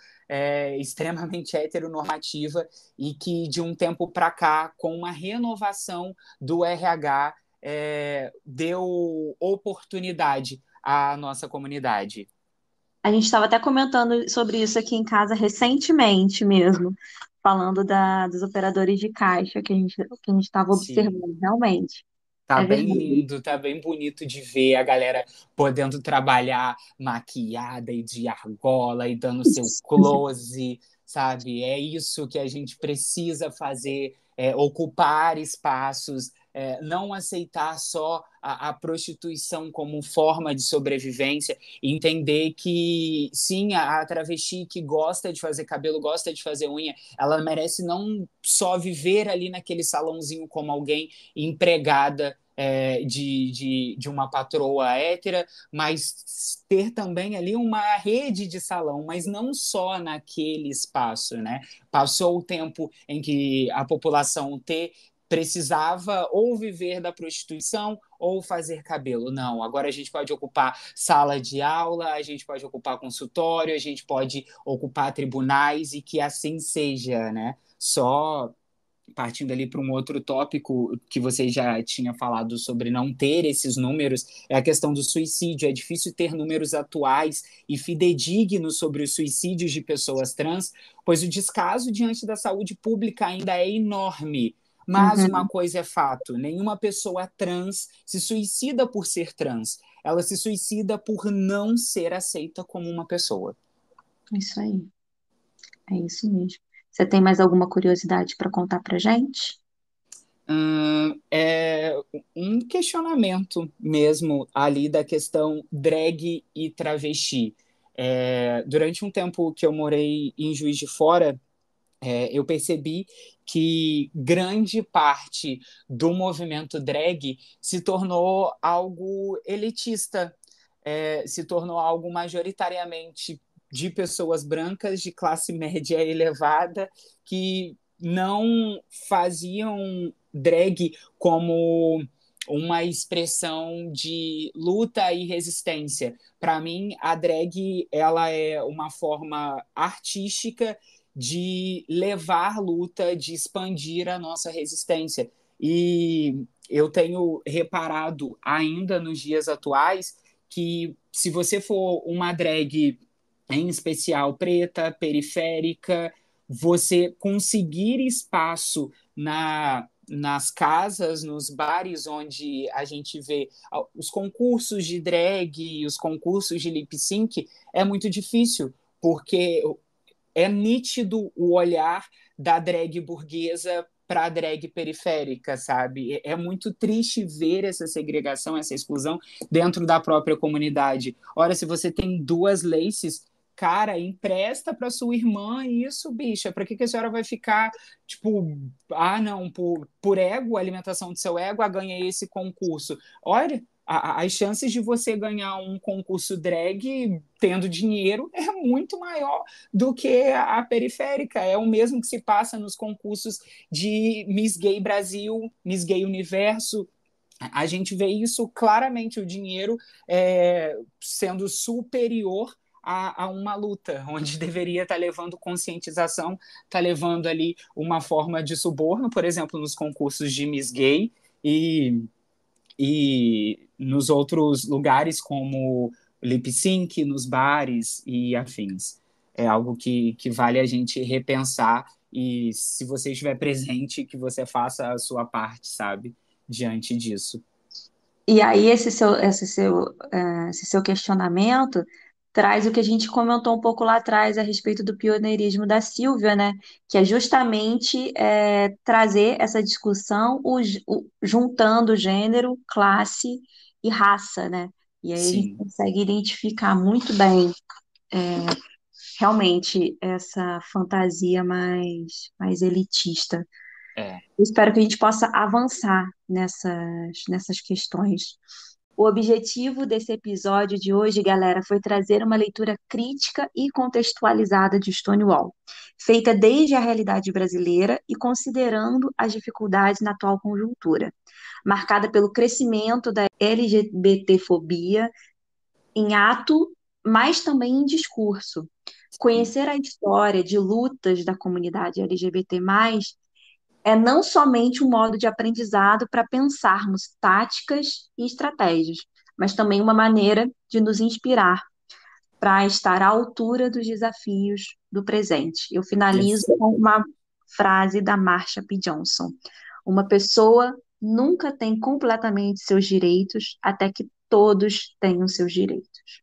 extremamente heteronormativa, e que de um tempo para cá, com uma renovação do RH, deu oportunidade à nossa comunidade. A gente estava até comentando sobre isso aqui em casa recentemente mesmo, falando dos operadores de caixa que a gente estava Sim. observando, realmente. Tá É bem verdade. lindo, tá bem bonito de ver a galera podendo trabalhar maquiada e de argola e dando seu close, sabe? É isso que a gente precisa fazer, ocupar espaços, não aceitar só a prostituição como forma de sobrevivência, entender que, sim, a travesti que gosta de fazer cabelo, gosta de fazer unha, ela merece não só viver ali naquele salãozinho como alguém empregada de uma patroa hétera, mas ter também ali uma rede de salão, mas não só naquele espaço, né? Passou o tempo em que a população T precisava ou viver da prostituição ou fazer cabelo. Não, agora a gente pode ocupar sala de aula, a gente pode ocupar consultório, a gente pode ocupar tribunais e que assim seja, né? Só partindo ali para um outro tópico que você já tinha falado sobre não ter esses números, é a questão do suicídio. É difícil ter números atuais e fidedignos sobre os suicídios de pessoas trans, pois o descaso diante da saúde pública ainda é enorme. Mas uma Uhum. coisa é fato: nenhuma pessoa trans se suicida por ser trans. Ela se suicida por não ser aceita como uma pessoa. Isso aí, é isso mesmo. Você tem mais alguma curiosidade para contar pra gente? É um questionamento mesmo ali da questão drag e travesti. Durante um tempo que eu morei em Juiz de Fora, eu percebi que grande parte do movimento drag se tornou algo elitista, se tornou algo majoritariamente de pessoas brancas de classe média elevada que não faziam drag como uma expressão de luta e resistência. Para mim, a drag ela é uma forma artística de levar luta, de expandir a nossa resistência. E eu tenho reparado ainda nos dias atuais que se você for uma drag em especial preta, periférica, você conseguir espaço nas casas, nos bares onde a gente vê os concursos de drag, os concursos de lip sync, é muito difícil, porque é nítido o olhar da drag burguesa para a drag periférica, sabe? É muito triste ver essa segregação, essa exclusão dentro da própria comunidade. Ora, se você tem duas laces, cara, empresta para sua irmã isso, bicha. Para que a senhora vai ficar, tipo, não, por ego, alimentação do seu ego, ganha esse concurso? Olha, as chances de você ganhar um concurso drag tendo dinheiro é muito maior do que a periférica. É o mesmo que se passa nos concursos de Miss Gay Brasil, Miss Gay Universo. A gente vê isso claramente, o dinheiro sendo superior a uma luta, onde deveria estar levando conscientização, está levando ali uma forma de suborno, por exemplo, nos concursos de Miss Gay e nos outros lugares como lip sync, nos bares e afins. É algo que vale a gente repensar e, se você estiver presente, que você faça a sua parte, sabe, diante disso. E aí, esse seu questionamento traz o que a gente comentou um pouco lá atrás a respeito do pioneirismo da Silvia, né? Que é justamente trazer essa discussão juntando gênero, classe e raça, né? E aí a gente Sim, consegue identificar muito bem, realmente, essa fantasia mais elitista. é. Eu espero que a gente possa avançar nessas questões. O objetivo desse episódio de hoje, galera, foi trazer uma leitura crítica e contextualizada de Stonewall, feita desde a realidade brasileira e considerando as dificuldades na atual conjuntura, marcada pelo crescimento da LGBTfobia em ato, mas também em discurso. Sim. Conhecer a história de lutas da comunidade LGBT+, é não somente um modo de aprendizado para pensarmos táticas e estratégias, mas também uma maneira de nos inspirar para estar à altura dos desafios do presente. Eu finalizo Ex- com uma frase da Marsha P. Johnson: uma pessoa nunca tem completamente seus direitos até que todos tenham seus direitos.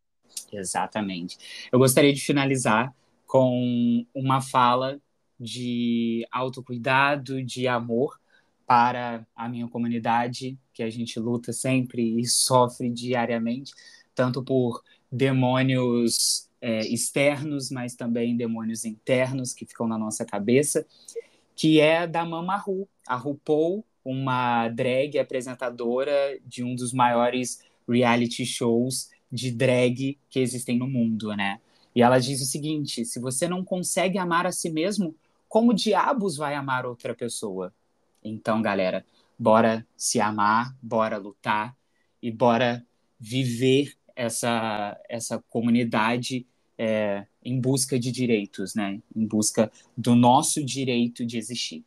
Exatamente. Eu gostaria de finalizar com uma fala de autocuidado, de amor para a minha comunidade, que a gente luta sempre e sofre diariamente, tanto por demônios externos, mas também demônios internos que ficam na nossa cabeça, que é da Mama Ru, a RuPaul, uma drag apresentadora de um dos maiores reality shows de drag que existem no mundo, né? E ela diz o seguinte: se você não consegue amar a si mesmo, como diabos vai amar outra pessoa? Então, galera, bora se amar, bora lutar e bora viver essa comunidade em busca de direitos, né? Em busca do nosso direito de existir.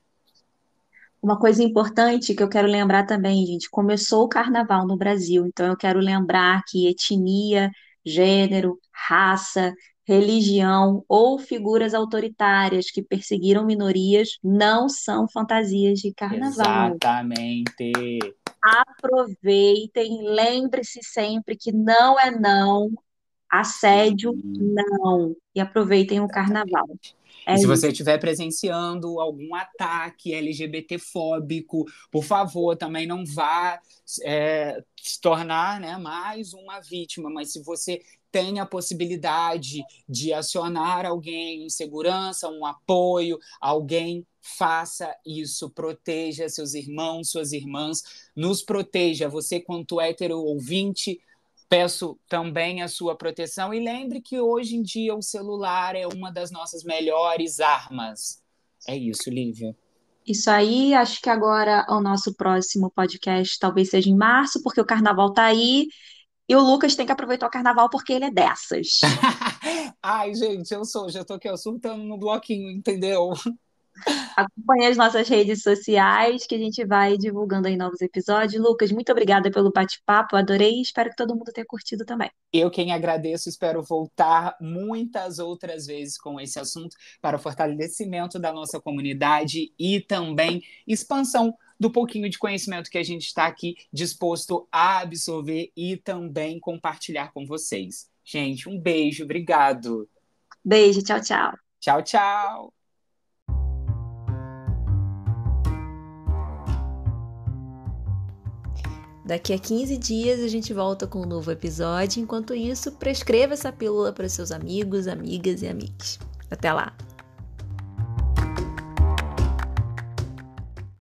Uma coisa importante que eu quero lembrar também, gente, começou o carnaval no Brasil, então eu quero lembrar que etnia, gênero, raça, religião ou figuras autoritárias que perseguiram minorias não são fantasias de carnaval. Exatamente. Aproveitem, lembre-se sempre que não é não, assédio Sim, não. E aproveitem o carnaval. e É se você isso. estiver presenciando algum ataque LGBT-fóbico, por favor, também não vá se tornar, né, mais uma vítima, mas se você tem a possibilidade de acionar alguém em segurança, um apoio, alguém, faça isso, proteja seus irmãos, suas irmãs, nos proteja, você quanto hétero ouvinte, peço também a sua proteção e lembre que hoje em dia o celular é uma das nossas melhores armas. É isso, Lívia. Isso aí, acho que agora o nosso próximo podcast talvez seja em março, porque o carnaval tá aí e o Lucas tem que aproveitar o carnaval porque ele é dessas. Ai, gente, já tô aqui, ó, surtando no bloquinho, entendeu? Acompanhe as nossas redes sociais, que a gente vai divulgando aí novos episódios. Lucas, muito obrigada pelo bate-papo, adorei e espero que todo mundo tenha curtido também. Eu quem agradeço, espero voltar muitas outras vezes com esse assunto para o fortalecimento da nossa comunidade e também expansão do pouquinho de conhecimento que a gente está aqui disposto a absorver e também compartilhar com vocês. Gente, um beijo, obrigado. Beijo, tchau, tchau. Tchau, tchau. Daqui a 15 dias a gente volta com um novo episódio. Enquanto isso, prescreva essa pílula para seus amigos, amigas e amigos. Até lá!